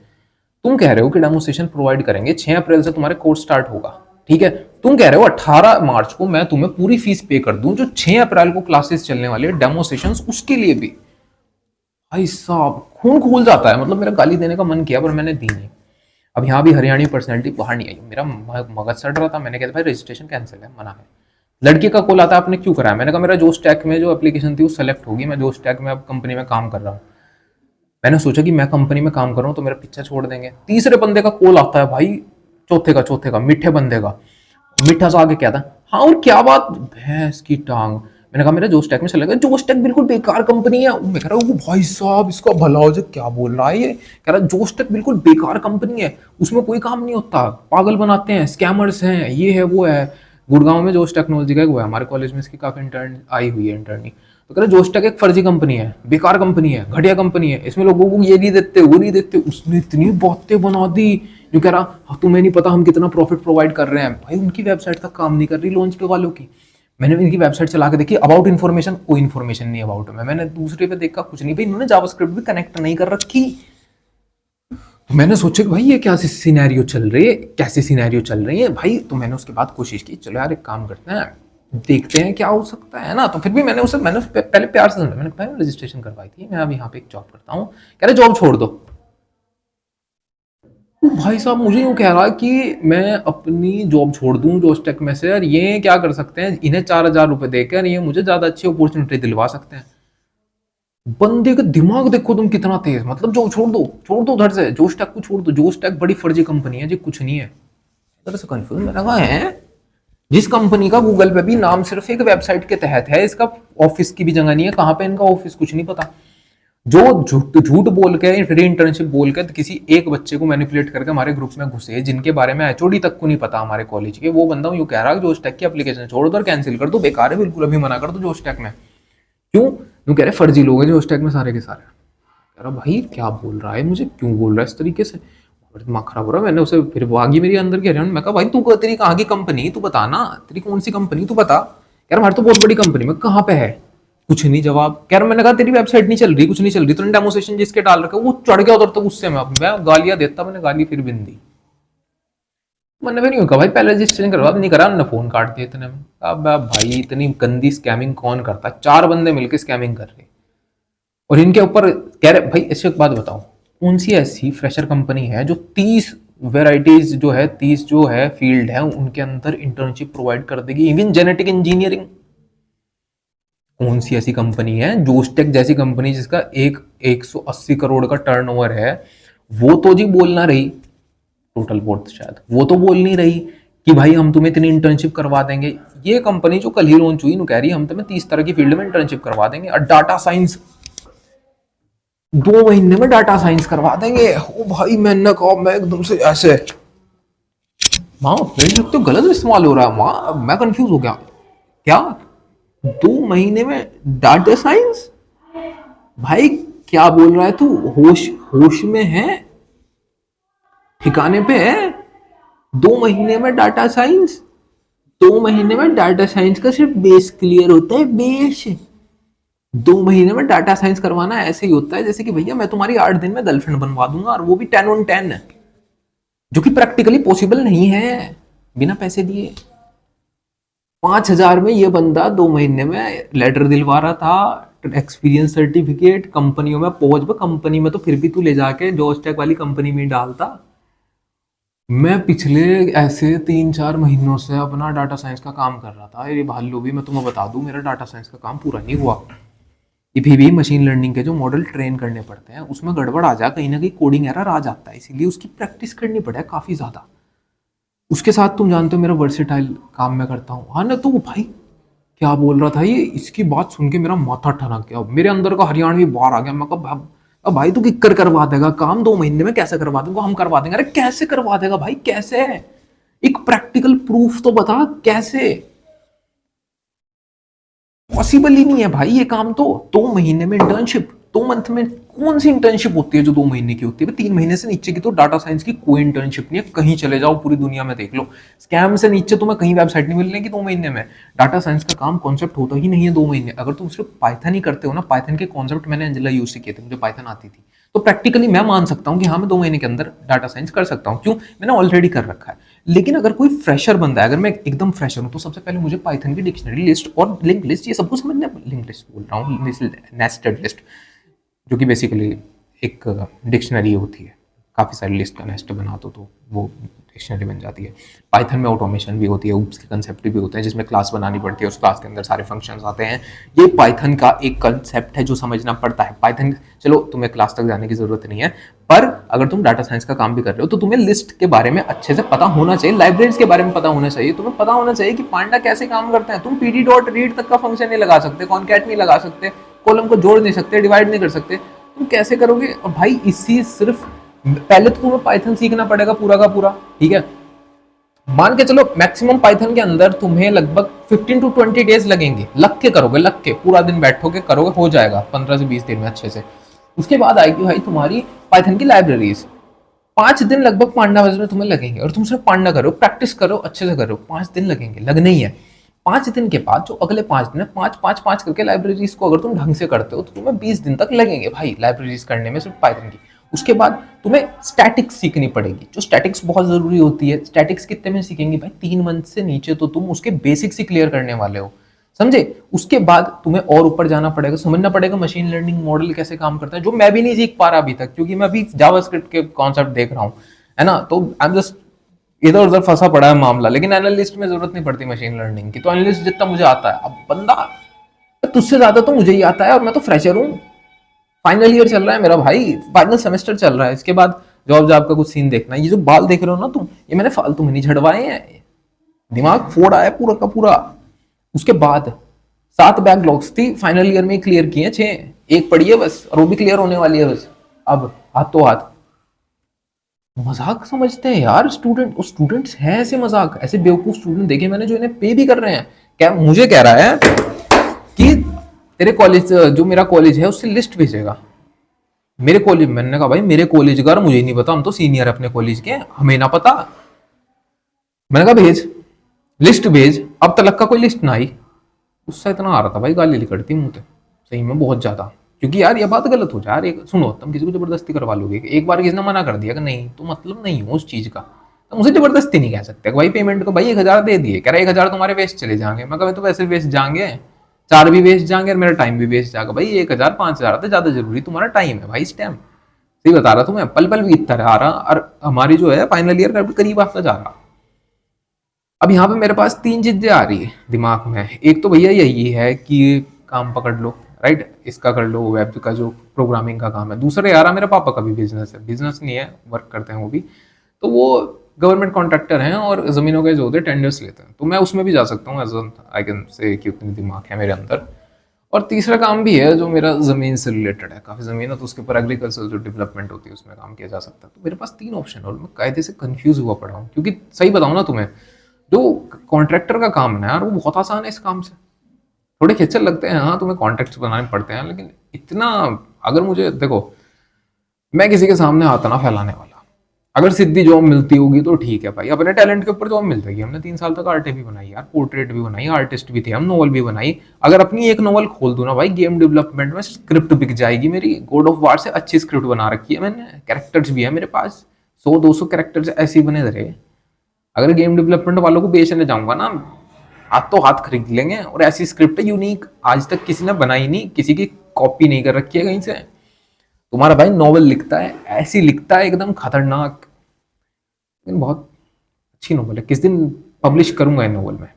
तुम कह रहे हो कि डेमो सेशन प्रोवाइड करेंगे, 6 अप्रैल से तुम्हारे कोर्स स्टार्ट होगा, ठीक है। तुम कह रहे हो 18 मार्च को मैं तुम्हें पूरी फीस पे कर दूं, जो 6 अप्रैल को क्लासेस चलने वाले डेमो सेशंस उसके लिए भी। भाई साहब खून खोल जाता है, मतलब मेरा गाली देने का मन किया पर मैंने दी नहीं। अब यहाँ भी हरियाणवी पर्सनैलिटी बाहर नहीं आई, मेरा मगज सड़ रहा था, मैंने कहा भाई रजिस्ट्रेशन कैंसिल है, मना है। लड़की का कॉल आता है, आपने क्यों कराया? मैंने कहा मेरा जो स्टैक में जो एप्लीकेशन थी वो सेलेक्ट होगी, मैं जो स्टैक में अब कंपनी में काम कर रहा हूँ। मैंने सोचा कि मैं कंपनी में काम कर रहा हूँ तो मेरा पीछा छोड़ देंगे। तीसरे बंदे का कॉल आता है भाई, चौथे का मीठे बंदे का, मीठा सा आगे क्या था, हाँ और क्या बात, भैंस की टांग। मैंने कहा मेरा जो स्टैक में चलेगा, जो स्टैक बिल्कुल बेकार कंपनी है। मैं कह रहा हूँ भाई साहब इसका भला हो जाए, क्या बोल रहा है ये, कह रहा जो स्टैक बिल्कुल बेकार कंपनी है, उसमें कोई काम नहीं होता, पागल बनाते हैं, स्कैमर्स हैं, ये है वो है। गुड़गांव में जोश टेक्नोलॉजी का वो है, हमारे कॉलेज में इसकी काफी इंटर्न आई हुई है, इंटर्नी। तो कह रहे जोश टेक एक फर्जी कंपनी है, बेकार कंपनी है, घटिया कंपनी है, इसमें लोगों को ये नहीं देते वो नहीं देते। उसने इतनी बातें बना दी जो कह रहा तुम्हें नहीं पता हम कितना प्रॉफिट प्रोवाइड कर रहे हैं। भाई उनकी वेबसाइट तक काम नहीं कर रही लॉन्च वालों की। मैंने इनकी वेबसाइट चला के देखी, अबाउट इन्फॉर्मेशन कोई इन्फॉर्मेशन नहीं अबाउट में। मैंने दूसरे पे देखा कुछ नहीं, भाई इन्होंने जावास्क्रिप्ट भी कनेक्ट नहीं कर रखी। तो मैंने सोचा कि भाई ये क्या सिनेरियो चल रही है, कैसे सिनेरियो चल रही है भाई। तो मैंने उसके बाद कोशिश की, चलो यार एक काम करते हैं, देखते हैं क्या हो सकता है ना। तो फिर भी मैंने उसे पहले प्यार से समझा, मैंने कहा रजिस्ट्रेशन करवाई थी, मैं अब यहाँ पे एक जॉब करता हूँ। कह रहे जॉब छोड़ दो। भाई साहब मुझे यूँ कह रहा कि मैं अपनी जॉब छोड़ दूं जोस्टेक में से, और ये क्या कर सकते हैं, इन्हें 4,000 रुपए देकर ये मुझे ज्यादा अच्छी अपॉर्चुनिटी दिलवा सकते हैं। बंदे का दिमाग देखो तुम कितना तेज, मतलब जो छोड़ दो उधर से, जोस्टेक को छोड़ दो, जोस्टेक बड़ी फर्जी कंपनी है जी, कुछ नहीं है। इधर से कंफ्यूज मैंने कहा है, जिस कंपनी का गूगल पे भी नाम सिर्फ एक वेबसाइट के तहत है, इसका ऑफिस की भी जगह नहीं है, कहाँ पे इनका ऑफिस कुछ नहीं पता। जो झूठ बोल के फ्री इंटर्नशिप बोल के तो किसी एक बच्चे को मैनिपुलेट करके हमारे ग्रुप में घुसे, जिनके बारे में एचओडी तक को नहीं पता हमारे कॉलेज के, वो बंदा यूं कह रहा है जो स्टैक की एप्लीकेशन छोड़ दो और कैंसिल कर दो, बेकार है बिल्कुल, अभी मना कर दो जो स्टैक में। क्यों? यूं कह रहे फर्जी लोग हैं जो स्टैक में सारे के सारे। कह रहा भाई क्या बोल रहा है, मुझे क्यों बोल रहा है इस तरीके से, दिमाग खराब हो रहा है। मैंने उसे फिर वो आगे मेरी अंदर के, मैं कहा भाई तू तेरी कहाँ की कंपनी, तू बता ना, तेरी कौन सी कंपनी तू बता। कह रहा हमारी तो बहुत बड़ी कंपनी में, कहाँ पे है, कुछ नहीं जवाब। कह रहा मैंने कहा तेरी वेबसाइट नहीं चल रही, कुछ नहीं चल रही, तूने डेमोस्ट्रेशन जिसके डाल रखा वो चढ़ गया उधर, तो उससे मैं गालियां देता, मैंने गाली फिर भी दी। मैंने भी नहीं कहा भाई पहले रजिस्ट्रेशन करवा, नहीं करा, उन्होंने फोन काट दिया इतने में। अब भाई इतनी गंदी स्कैमिंग कौन करता है, 4 बंदे मिलकर स्कैमिंग कर रहे और इनके ऊपर कह रहे। भाई ऐसी एक बात बताओ, कौन सी ऐसी फ्रेशर कंपनी है जो 30 वेराइटीज जो है, 30 जो है फील्ड है उनके अंदर इंटर्नशिप प्रोवाइड कर देगी, इवन जेनेटिक इंजीनियरिंग। कौन सी ऐसी कंपनी है, जोस्टेक जैसी कंपनी जिसका 180 करोड़ का टर्नओवर है, वो तो जी बोल ना रही, टोटल बोर्ड शायद वो तो बोल नहीं रही कि भाई हम तुम्हें इतनी इंटर्नशिप करवा देंगे। ये कंपनी जो कल ही लॉन्च हुई, कह रही है हम तुम्हें 30 तरह की फील्ड में इंटर्नशिप करवा देंगे, और डाटा साइंस 2 महीने में डाटा साइंस करवा देंगे। ओ भाई मैंने कहा, मैं एकदम से ऐसे माँ मेरे तो गलत इस्तेमाल हो रहा है माँ, मैं कंफ्यूज हो गया। क्या 2 महीने में डाटा साइंस? भाई क्या बोल रहा है तू, होश में है, ठिकाने पे है? 2 महीने में डाटा साइंस? 2 महीने में डाटा साइंस का सिर्फ बेस क्लियर होता है, बेस। 2 महीने में डाटा साइंस करवाना ऐसे ही होता है जैसे कि भैया मैं तुम्हारी 8 दिन में गर्लफ्रेंड बनवा दूंगा, और वो भी 10 on 10, जो कि प्रैक्टिकली पॉसिबल नहीं है बिना पैसे दिए। 5,000 में ये बंदा 2 महीने में लेटर दिलवा रहा था, एक्सपीरियंस सर्टिफिकेट, कंपनियों में पहुंच, कंपनी में तो फिर भी तू ले जाके जोस्टेक वाली कंपनी में डालता। मैं पिछले ऐसे 3-4 महीनों से अपना डाटा साइंस का काम कर रहा था। ये भालू भी मैं तुम्हें बता दूं, मेरा डाटा साइंस का काम पूरा नहीं हुआ। ये भी मशीन लर्निंग के जो मॉडल ट्रेन करने पड़ते हैं उसमें गड़बड़ आ जाए, कहीं ना कहीं कोडिंग एरर आ जाता है, इसीलिए उसकी प्रैक्टिस करनी पड़े काफ़ी ज़्यादा। उसके साथ तुम जानते हो मेरा वर्सेटाइल काम मैं करता हूँ, हाँ ना। तो भाई क्या बोल रहा था ये, इसकी बात सुन के मेरा माथा ठनक गया, मेरे अंदर का हरियाणवी बाहर आ गया। मैं कहा अब भाई तू किक्कर करवा देगा काम 2 महीने में, कैसे करवा दूंगा, हम करवा देंगे। अरे कैसे करवा देगा भाई, कैसे? एक प्रैक्टिकल प्रूफ तो बता, कैसे? पॉसिबल ही नहीं है भाई ये काम। तो 2 महीने में इंटर्नशिप, 2 मंथ में कौन सी इंटर्नशिप होती है जो 2 महीने की होती है? 3 महीने से नीचे की तो डाटा साइंस की कोई इंटर्नशिप नहीं है, कहीं चले जाओ पूरी दुनिया में देख लो, स्कैम से नीचे तुम्हें कहीं वेबसाइट नहीं मिलने की 2 महीने में। डाटा साइंस का काम कॉन्सेप्ट होता ही नहीं है 2 महीने। अगर तुम सिर्फ पाइथन ही करते हो ना, पाइथन के कॉन्सेप्ट मैंने अंजला यूज से किए थे, मुझे पाइथन आती थी, तो प्रैक्टिकली मैं मान सकता हूँ कि हाँ मैं 2 महीने के अंदर डाटा साइंस कर सकता हूँ। क्यों? मैंने ऑलरेडी कर रखा है। लेकिन अगर कोई फ्रेशर बंदा है, अगर मैं एकदम फ्रेशर हूँ, तो सबसे पहले मुझे पाइथन की डिक्शनरी लिस्ट और लिंक लिस्ट, ये सब कुछ समझना, लिंक लिस्ट बोल रहा हूँ, नेस्टेड लिस्ट, जो कि बेसिकली एक डिक्शनरी होती है, काफ़ी सारी लिस्ट का नेस्ट बना दो तो वो डिक्शनरी बन जाती है। पाइथन में ऑटोमेशन भी होती है, ऊप्स के कंसेप्ट भी होते हैं जिसमें क्लास बनानी पड़ती है, उस क्लास के अंदर सारे फंक्शंस आते हैं। ये पाइथन का एक कंसेप्ट है जो समझना पड़ता है। पाइथन, चलो तुम्हें क्लास तक जाने की जरूरत नहीं है, पर अगर तुम डाटा साइंस का काम भी कर रहे हो तो तुम्हें लिस्ट के बारे में अच्छे से पता होना चाहिए, लाइब्रेरीज के बारे में पता होना चाहिए, तुम्हें पता होना चाहिए कि पांडा कैसे काम करते हैं। तुम pd डॉट रीड तक का फंक्शन नहीं लगा सकते, कॉनकैट नहीं लगा सकते, कॉलम को जोड़ नहीं सकते, डिवाइड नहीं कर सकते, तुम कैसे करोगे? और भाई इसी सिर्फ पहले तो तुम्हें पाइथन सीखना पड़ेगा पूरा का पूरा, ठीक है। मान के चलो मैक्सिमम पाइथन के अंदर तुम्हें लगभग 15 टू 20 डेज लगेंगे, लग के करोगे, लग के पूरा दिन बैठोगे करोगे, हो जाएगा 15 से 20 दिन में अच्छे से। उसके बाद आएगी भाई तुम्हारी पाइथन की लाइब्रेरीज, 5 दिन लगभग पांडा में तुम्हें लगेंगे, और तुम सिर्फ पांडा करो, प्रैक्टिस करो, अच्छे से करो, 5 दिन लगेंगे, लगने ही है। 5 दिन के बाद जो अगले 5 दिन है, 5 करके लाइब्रेरीज को अगर तुम ढंग से करते हो तो तुम्हें 20 दिन तक लगेंगे भाई लाइब्रेरीज करने में, सिर्फ पाइथन की। उसके बाद तुम्हें स्टैटिक्स सीखनी पड़ेगी, जो स्टैटिक्स बहुत जरूरी होती है। स्टैटिक्स कितने में सीखेंगे भाई? 3 मंथ से नीचे तो तुम उसके बेसिक्स ही क्लियर करने वाले हो, समझे? उसके बाद तुम्हें और ऊपर जाना पड़ेगा, समझना पड़ेगा मशीन लर्निंग मॉडल कैसे काम करता है, जो मैं भी नहीं सीख पा रहा अभी तक, क्योंकि मैं अभी जावास्क्रिप्ट के कॉन्सेप्ट देख रहा हूँ, है ना। तो आई एम जस्ट इधर उधर फंसा पड़ा है मामला। लेकिन एनालिस्ट में जरूरत नहीं पड़ती मशीन लर्निंग की, तो एनालिस्ट जितना मुझे आता है, अब बंदा तुझसे ज्यादा तो मुझे ही आता है, और मैं तो फ्रेशर हूँ, फाइनल ईयर चल रहा है मेरा भाई, फाइनल सेमेस्टर चल रहा है। इसके बाद जॉब जॉब का कुछ सीन देखना है। ये जो बाल देख रहे हो ना तुम, ये मैंने फालतू में नहीं झड़वाए हैं, दिमाग फोड़ा है पूरा का पूरा। उसके बाद 7 बैकलॉग्स थी, फाइनल ईयर में क्लियर किए 6, एक पड़ी है बस, और वो भी क्लियर होने वाली है बस। अब हाथों हाथ मजाक समझते हैं यार स्टूडेंट, स्टूडेंट्स हैं ऐसे मजाक, ऐसे बेवकूफ स्टूडेंट देखे मैंने जो इन्हें पे भी कर रहे हैं। क्या मुझे कह रहा है कि तेरे कॉलेज, जो मेरा कॉलेज है उससे लिस्ट भेजेगा मेरे कॉलेज। मैंने कहा भाई मेरे कॉलेज का मुझे नहीं पता, हम तो सीनियर अपने कॉलेज के, हमें ना पता। मैंने कहा भेज, लिस्ट भेज। अब तलक का कोई लिस्ट ना आई। उससे इतना आ रहा था भाई, गाली निकलती मुंह से सही में बहुत ज्यादा, क्योंकि यार ये बात गलत हो जाए यार। एक सुनो, तुम किसी को जबरदस्ती करवा लोगे, एक बार किसी ने मना कर दिया कि नहीं तो मतलब नहीं हो उस चीज का, तो मुझे जबरदस्ती नहीं कह सकते भाई। पेमेंट को भाई 1000 दे दिए, कह रहा 1000 तुम्हारे वेस्ट चले जाएंगे। मैं कहा तो वैसे वेस्ट जाएंगे, 4 भी वेस्ट जाएंगे और मेरा टाइम भी वेस्ट जाएगा भाई। 1000 5000 तो ज्यादा जरूरी तुम्हारा टाइम है भाई इस टाइम, सही बता रहा तुम्हें। पल पल बीतता आ रहा, और हमारी जो है फाइनल ईयर का करीब आता जा रहा। अब यहाँ पे मेरे पास 3 चीजें आ रही है दिमाग में। एक तो भैया यही है कि काम पकड़ लो, राइट, इसका कर लो, वेब का जो प्रोग्रामिंग का काम है। दूसरा यार मेरे पापा का भी बिजनेस है, बिजनेस नहीं है, वर्क करते हैं वो भी, तो वो गवर्नमेंट कॉन्ट्रैक्टर हैं और जमीनों के जो होते हैं टेंडर्स लेते हैं, तो मैं उसमें भी जा सकता हूँ एज आई कैन से कि उतनी दिमाग है मेरे अंदर। और तीसरा काम भी है जो मेरा ज़मीन से रिलेटेड है, काफ़ी ज़मीन है तो उसके ऊपर एग्रीकल्चर जो डेवलपमेंट होती है उसमें काम किया जा सकता है। तो मेरे पास 3 ऑप्शन है और मैं कायदे से कंफ्यूज हुआ पड़ा हूँ, क्योंकि सही बताऊँ ना तुम्हें, जो कॉन्ट्रैक्टर का काम है ना यार, वो बहुत आसान है इस काम से। थोड़े खिचड़ लगते हैं हाँ, तुम्हें कॉन्ट्रैक्ट्स बनाने पड़ते हैं, लेकिन इतना, अगर मुझे देखो, मैं किसी के सामने हाथ ना फैलाने वाला, अगर सीधी जॉब मिलती होगी तो ठीक है भाई, अपने टैलेंट के ऊपर जॉब मिल जाएगी। हमने 3 साल तक आर्टे भी बनाई यार, पोर्ट्रेट भी बनाई, आर्टिस्ट भी थे हम, नॉवल भी बनाई। अगर अपनी एक नॉवल खोल दूं ना भाई, गेम डेवलपमेंट में स्क्रिप्ट बिक जाएगी मेरी। गॉड ऑफ वार से अच्छी स्क्रिप्ट बना रखी है मैंने, कैरेक्टर्स भी है मेरे पास, 100-200 कैरेक्टर्स ऐसे ही बने रहे। अगर गेम डेवलपमेंट वालों को बेचने जाऊंगा ना, हाथों हाथ खरीद लेंगे। और ऐसी स्क्रिप्ट यूनिक आज तक किसी ने बनाई नहीं, किसी की कॉपी नहीं कर रखी है कहीं से। तुम्हारा भाई नॉवल लिखता है, ऐसी लिखता है एकदम खतरनाक, लेकिन बहुत अच्छी नॉवल है। किस दिन पब्लिश करूंगा ये नॉवल, मैं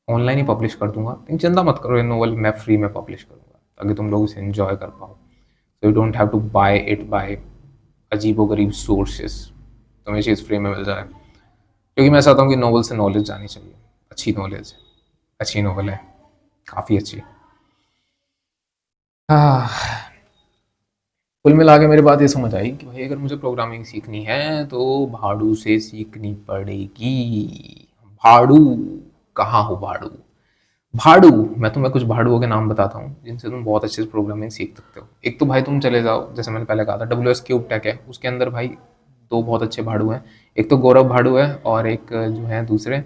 ऑनलाइन ही पब्लिश कर दूंगा, लेकिन चिंता मत करो, ये नॉवल मैं फ्री में पब्लिश करूंगा ताकि तुम लोग इसे एंजॉय कर पाओ। So you don't have to buy it by अजीबोगरीब सोर्सेस, तुम्हें चीज़ फ्री में मिल जाए। क्योंकि मैं चाहता हूँ कि नॉवल से नॉलेज जानी चाहिए, अच्छी नॉलेज, अच्छी नॉवल है, काफ़ी अच्छी। कुल मिला के मेरी बात ये समझ आई कि भाई अगर मुझे प्रोग्रामिंग सीखनी है तो भाड़ू से सीखनी पड़ेगी। भाड़ू कहाँ हो भाड़ू? भाड़ू, मैं तुम्हें कुछ भाड़ुओं के नाम बताता हूँ जिनसे तुम बहुत अच्छे से प्रोग्रामिंग सीख सकते हो। एक तो भाई तुम चले जाओ, जैसे मैंने पहले कहा था, WS क्यूब टेक है, उसके अंदर भाई 2 बहुत अच्छे भाड़ू हैं। एक तो गौरव भाड़ू है और एक जो है दूसरे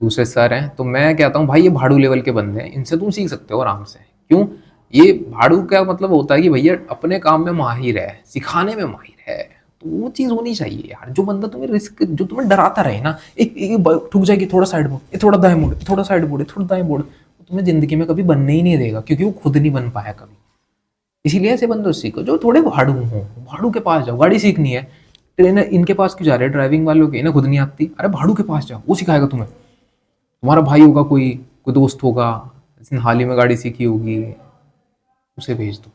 दूसरे सर हैं। तो मैं कहता हूँ भाई ये भाड़ू लेवल के बंदे हैं, इनसे तुम सीख सकते हो आराम से। क्यों? ये भाड़ू का मतलब होता है कि भैया अपने काम में माहिर है, सिखाने में माहिर है। तो वो चीज़ होनी चाहिए यार, जो बंदा तुम्हें रिस्क, जो तुम्हें डराता रहे ना, एक ठुक जाएगी, थोड़ा साइड मोड़, ये थोड़ा दाएं मोड़, थोड़ा साइड मोड़, थोड़ा दाएं मोड़, तुम्हें जिंदगी में कभी बनने ही नहीं देगा, क्योंकि वो खुद नहीं बन पाया कभी। इसीलिए ऐसे बंदों से सीखो जो थोड़े भाड़ू हो, भाड़ू के पास जाओ। गाड़ी सीखनी है, ट्रेनर इनके पास क्यों जा रहे हैं, ड्राइविंग वालों के, इन्हें खुद नहीं आती, अरे भाड़ू के पास जाओ, वो सिखाएगा तुम्हें। तुम्हारा भाई होगा, कोई दोस्त होगा जिसने हाल ही में गाड़ी सीखी होगी, उसे भेज दो,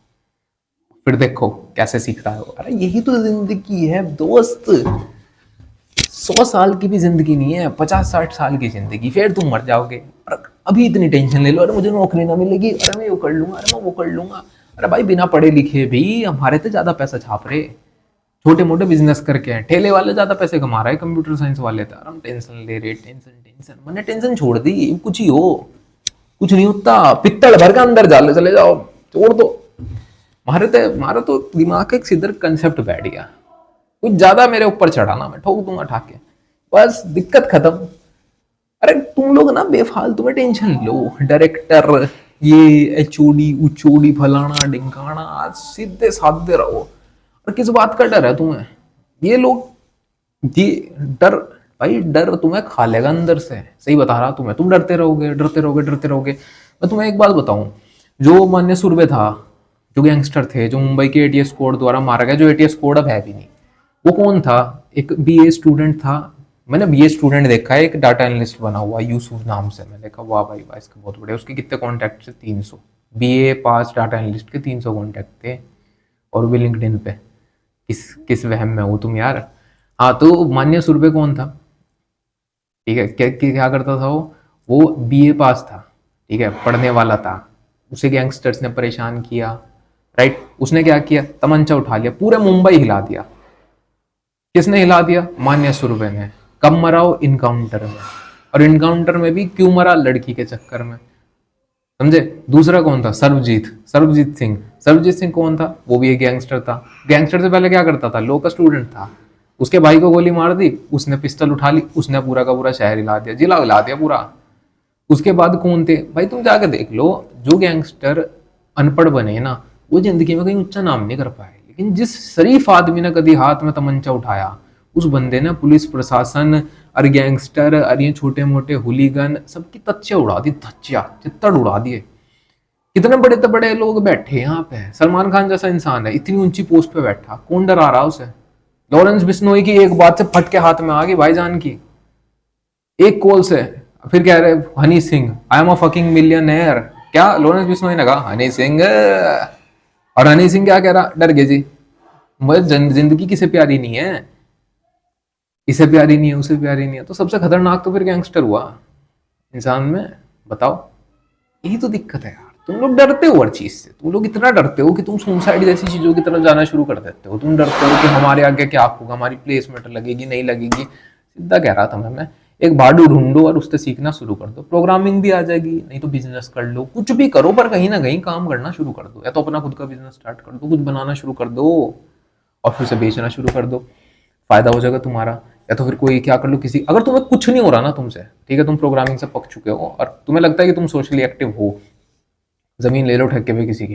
फिर देखो कैसे सीखता है वो। अरे यही तो जिंदगी है दोस्त। 100 साल की भी जिंदगी नहीं है, 50-60 साल की जिंदगी, फिर तुम मर जाओगे। और अभी इतनी टेंशन ले लो, अरे मुझे नौकरी ना मिलेगी, अरे मैं वो कर लूंगा, अरे मैं वो कर लूंगा। अरे भाई बिना पढ़े लिखे भी हमारे तो ज्यादा पैसा छाप रहे, छोटे मोटे बिजनेस करके हैं, ठेले वाले ज्यादा पैसे कमा रहे हैं कंप्यूटर साइंस वाले तो। हम टेंशन ले रहे, टेंशन टेंशन, मैंने टेंशन छोड़ दी। कुछ ही हो, कुछ नहीं होता, पित्तल भर का अंदर जाले चले जाओ, छोड़ दो। हमारा तो दिमाग का एक सीधा कंसेप्ट बैठ गया, कुछ ज्यादा मेरे ऊपर चढ़ाना, मैं ठोक दूंगा ठाके, बस दिक्कत खत्म। अरे तुम लोग ना बेफालतू में टेंशन लो, डायरेक्टर, ये एचओडी उचोडी फलाना ढिंकाना, आज सीधे साधे रहो। और किस बात का डर है तुम्हें? ये लोग, ये डर, भाई डर तुम्हें खा लेगा अंदर से, सही बता रहा तुम्हें। तुम डरते रहोगे, डरते रहोगे, डरते रहोगे। मैं तुम्हें एक बात बताऊं, जो मान्य सुरभि था, जो गैंगस्टर थे, जो मुंबई के एटीएस कोड द्वारा मारा गया, जो एटीएस कोड अब है भी नहीं, वो कौन था? एक बीए स्टूडेंट था। मैंने बीए स्टूडेंट देखा है, एक डाटा एनालिस्ट बना हुआ यूसुफ नाम से, मैंने देखा वाह भाई वाह, इसके बहुत बड़े, उसके कितने कॉन्टैक्ट थे? 300। बीए पास डाटा एनालिस्ट के 300 कॉन्टैक्ट थे, और भी लिंक्डइन पे। किस किस वहम में हो तुम यार। हाँ, तो मान्य सुरभि कौन था? ठीक है, क्या करता था वो बीए पास था, ठीक है, पढ़ने वाला था। उसे गैंगस्टर्स ने परेशान किया, राइट। उसने क्या किया? तमंचा उठा लिया, पूरे मुंबई हिला दिया। किसने हिला दिया? मान्य सुरभि ने। कब मरा वो? इनकाउंटर में। और इनकाउंटर में भी क्यों मरा? लड़की के चक्कर में, समझे। दूसरा कौन था? सरबजीत सिंह। सरबजीत सिंह कौन था? वो भी एक गैंगस्टर था। गैंगस्टर से पहले क्या करता था? लॉ का स्टूडेंट था। उसके भाई को गोली मार दी, उसने पिस्टल उठा ली, उसने पूरा का पूरा शहर हिला दिया, जिला हिला दिया पूरा। उसके बाद कौन थे भाई? तुम जाकर देख लो, जो गैंगस्टर अनपढ़ बने ना, वो जिंदगी में कहीं ऊंचा नाम नहीं कर पाए। लेकिन जिस शरीफ आदमी ने कभी हाथ में तमंचा उठाया, उस बंदे ने पुलिस प्रशासन और गैंगस्टर और ये छोटे मोटे हुलीगन सबकी तच्चे उड़ा दी, तच्चिया चित्तड़ उड़ा दिए। कितने बड़े तो बड़े लोग बैठे यहाँ पे। सलमान खान जैसा इंसान है, इतनी ऊंची पोस्ट पे बैठा, कौन डरा रहा उसे? लॉरेंस बिश्नोई की एक बात से फट के हाथ में आ गई भाईजान की, एक कॉल से। फिर कह रहे Honey Singh, I am a fucking millionaire. क्या लॉरेंस बिश्नोई ने कहा? हनी सिंह। और हनी सिंह क्या कह रहा? डर गए जी, मुझे जिंदगी किसे प्यारी नहीं है, इसे प्यारी नहीं है, उसे प्यारी नहीं है। तो सबसे खतरनाक तो फिर गैंगस्टर हुआ इंसान में, बताओ। यही तो दिक्कत है यार, तुम लोग डरते हो हर चीज से। तुम लोग इतना डरते हो कि तुम सुसाइड जैसी चीजों की तरफ जाना शुरू कर देते हो। तुम डरते हो कि हमारे आगे क्या होगा, हमारी प्लेसमेंट लगेगी नहीं लगेगी। सीधा कह रहा था मैं, एक भाड़ू ढूंढो और उससे सीखना शुरू कर दो। प्रोग्रामिंग भी आ जाएगी, नहीं तो बिजनेस कर लो, कुछ भी करो, पर कहीं ना कहीं काम करना शुरू कर दो। या तो अपना खुद का बिजनेस स्टार्ट कर दो, कुछ बनाना शुरू कर दो और फिर से बेचना शुरू कर दो, फायदा हो जाएगा तुम्हारा। या तो फिर कोई क्या कर लो, किसी, अगर तुम्हें कुछ नहीं हो रहा ना तुमसे, ठीक है, तुम प्रोग्रामिंग से पक चुके हो और तुम्हें लगता है कि तुम सोशली एक्टिव हो, जमीन ले लो ठेके पे, किसी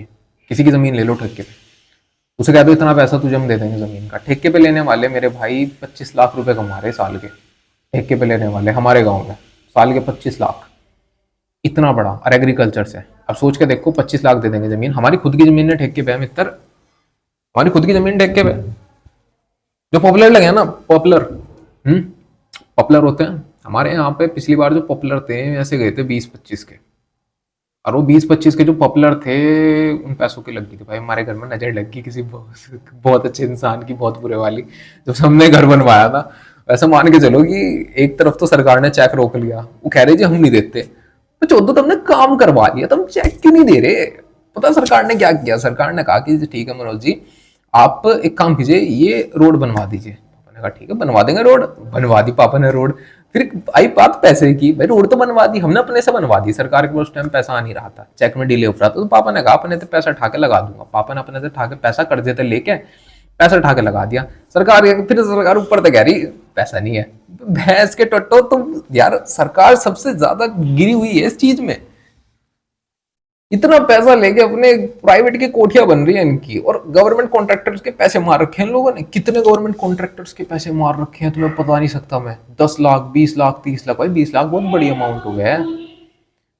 की जमीन ले लो ठेके पे। उसे कह दो इतना पैसा तुझे हम दे देंगे जमीन का। ठेके पे लेने वाले मेरे भाई 25 लाख रुपए कमा रहे साल के, ठेके पे लेने वाले हमारे गांव में साल के 25 लाख, इतना बड़ा। और एग्रीकल्चर से अब सोच के देखो, 25 लाख दे देंगे जमीन। हमारी खुद की जमीन है ठेके पे है मित्र, हमारी खुद की जमीन ठेके पे। जो पॉपुलर लगे ना, पॉपुलर होते हैं हमारे यहाँ पे। पिछली बार जो पॉपुलर थे ऐसे गए थे 20-25 के, और वो 20-25 के जो पॉपुलर थे उन पैसों की लग गई थी भाई। हमारे घर में नजर लग गई किसी बहुत अच्छे इंसान की, बहुत बुरे वाली, जब हमने घर बनवाया था। वैसे मान के चलो कि एक तरफ तो सरकार ने चेक रोक लिया, वो कह रहे जी हम नहीं देते, तो चौदह तुमने काम करवा लिया, तुम चेक क्यों नहीं दे रहे? पता सरकार ने क्या किया? सरकार ने कहा कि ठीक है मनोज जी, आप एक काम कीजिए, ये रोड बनवा दीजिए। पापा ने कहा ठीक है बनवा देंगे रोड। बनवा दी पापा ने रोड। फिर आई बात पैसे की, भाई रोड तो बनवा दी हमने, अपने से बनवा दी। सरकार के उस टाइम पैसा आ नहीं रहा था, चेक में डिले हो रहा था, तो पापा ने कहा अपने से पैसा उठा के लगा दूंगा। पापा ने अपने से उठा के पैसा कर्जे थे लेके पैसा उठा के लगा दिया। सरकार, फिर सरकार ऊपर तो कह रही पैसा नहीं है। भैंस के टट्टो तुम यार, सरकार सबसे ज्यादा गिरी हुई है इस चीज में। इतना पैसा लेके अपने प्राइवेट की कोठियां बन रही है इनकी, और गवर्नमेंट कॉन्ट्रैक्टर्स के पैसे मार रखे हैं इन लोगों ने। कितने गवर्नमेंट कॉन्ट्रैक्टर्स के पैसे मार रखे हैं तुम्हें पता नहीं सकता मैं। 10 लाख, 20 लाख, 30 लाख। भाई 20 लाख बहुत बड़ी अमाउंट हो गया है,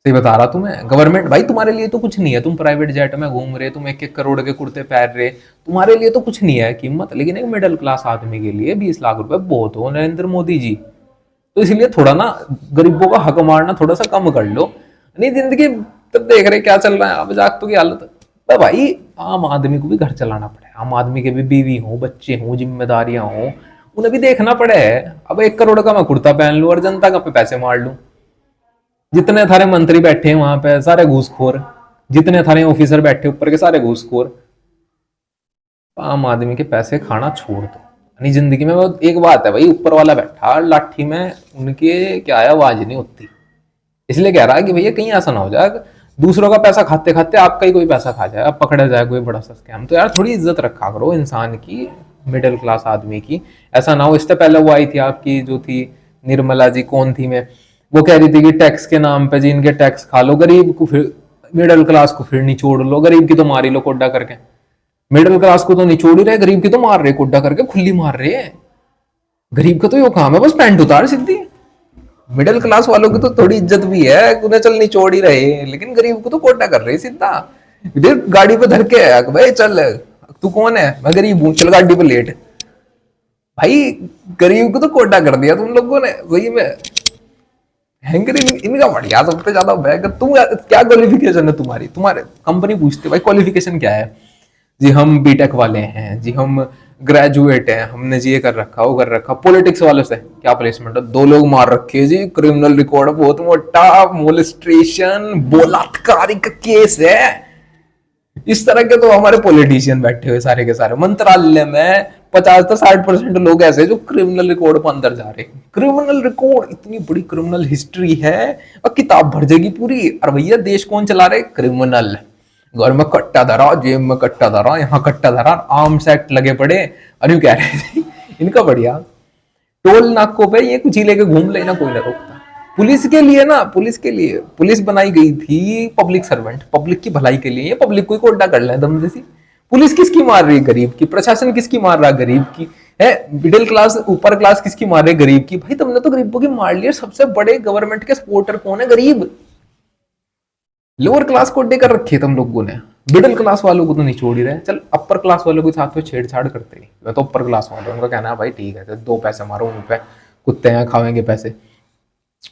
सही बता रहा तुम्हें, गवर्नमेंट भाई तुम्हारे लिए तो कुछ नहीं है, तुम प्राइवेट जेट में घूम रहे, तुम 1-1 करोड़ के कुर्ते पहन रहे, तुम्हारे लिए तो कुछ नहीं है कीमत, लेकिन एक मिडिल क्लास आदमी के लिए 20 लाख रुपए बहुत हो नरेंद्र मोदी जी। तो इसलिए थोड़ा ना गरीबों का हक मारना थोड़ा सा कम कर लो। नहीं जिंदगी तब देख रहे क्या चल रहा है, अब जागतों की हालत। तो भाई आम आदमी को भी घर चलाना पड़े, आम आदमी के भी बीवी हो, बच्चे हो, जिम्मेदारियां हो, उन्हें भी देखना पड़े। अब 1 करोड़ का मैं कुर्ता पहन लूं और जनता का पे पैसे मार लूं। जितने थारे मंत्री बैठे हैं वहां पे सारे घूसखोर, जितने थारे ऑफिसर बैठे ऊपर के सारे घूसखोर। आम आदमी के पैसे खाना छोड़ दो। अपनी जिंदगी में वो एक बात है भाई, ऊपर वाला बैठा लाठी में, उनके क्या है आवाज नहीं होती। इसलिए कह रहा है कि भैया कहीं ऐसा ना हो जाए दूसरों का पैसा खाते खाते आपका ही कोई पैसा खा जाए, अब पकड़ा जाए कोई बड़ा सा स्कैम। तो यार थोड़ी इज्जत रखा करो इंसान की, मिडिल क्लास आदमी की। ऐसा ना हो, इससे पहले वो आई थी आपकी जो थी निर्मला जी, कौन थी मैं, वो कह रही थी कि टैक्स के नाम पे जी इनके टैक्स खा लो, गरीब को फिर मिडिल क्लास को फिर निचोड़ लो, गरीब की तो मार ही लो कोड्डा करके। मिडिल क्लास को तो निचोड़ ही रहे, गरीब की तो मार रहे कोड्डा करके, खुली मार रहे हैं। गरीब का तो यो काम है बस पैंट उतार सीधी। मिडिल क्लास वालों की तो थोड़ी इज्जत भी है, उन्हें चल निचोड़ ही रहे, लेकिन गरीब को तो कोटा कर रहे सीधा। गाड़ी पे धर के भाई चल, तू कौन है, मैं गरीब हूं, चल गाड़ी पे लेट। भाई गरीब को तो कोटा कर दिया तुम लोगों ने सही में। हैंकर इनका बढ़िया सबसे ज्यादा बैग। तुम क्या क्वालिफिकेशन है तुम्हारी, तुम्हारे कंपनी पूछते भाई क्वालिफिकेशन क्या है जी, हम बीटेक वाले हैं जी, हम ग्रेजुएट हैं, हमने जी ये कर रखा वो कर रखा। पॉलिटिक्स वालों से क्या प्लेसमेंट है, 2 लोग मार रखे जी, क्रिमिनल रिकॉर्ड बहुत मोटा, मोलेस्ट्रेशन बलात्कार का केस है। इस तरह के तो हमारे पॉलिटिशियन बैठे हुए सारे के सारे मंत्रालय में 50 से 60% लोग ऐसे जो क्रिमिनल रिकॉर्ड पर अंदर जा रहे। क्रिमिनल रिकॉर्ड, इतनी बड़ी क्रिमिनल हिस्ट्री है और किताब भर जाएगी पूरी। और भैया देश कौन चला रहे, क्रिमिनल। घर में कट्टा धरा, जेब में कट्टा धरा, यहाँ कट्टा धरा, आर्म्स एक्ट लगे पड़े। अरे कह रहे थे इनका बढ़िया टोल नाकों पे ये कुछ ही लेके घूम लेना, कोई ना रोकता। पुलिस के लिए ना, पुलिस के लिए पुलिस बनाई गई थी, पब्लिक सर्वेंट, पब्लिक की भलाई के लिए। ये पब्लिक को कोड्डा कर ले दम जैसी। पुलिस किसकी मार रही है, गरीब की। प्रशासन किसकी मार रहा है, गरीब की। है मिडिल क्लास ऊपर क्लास किसकी मार रही है, गरीब की। भाई तुमने तो गरीबों की मार ली। सबसे बड़े गवर्नमेंट के सपोर्टर कौन है, गरीब। लोअर क्लास को डे कर रखे तुम लोगों ने, मिडिल क्लास वालों को तो नहीं छोड़ ही रहे। चल अपर क्लास वालों के साथ तो छेड़छाड़ करते ही, मैं तो अपर क्लास वाले उनका कहना है भाई ठीक है 2 पैसे मारो उन पे, कुत्ते हैं खावेंगे पैसे।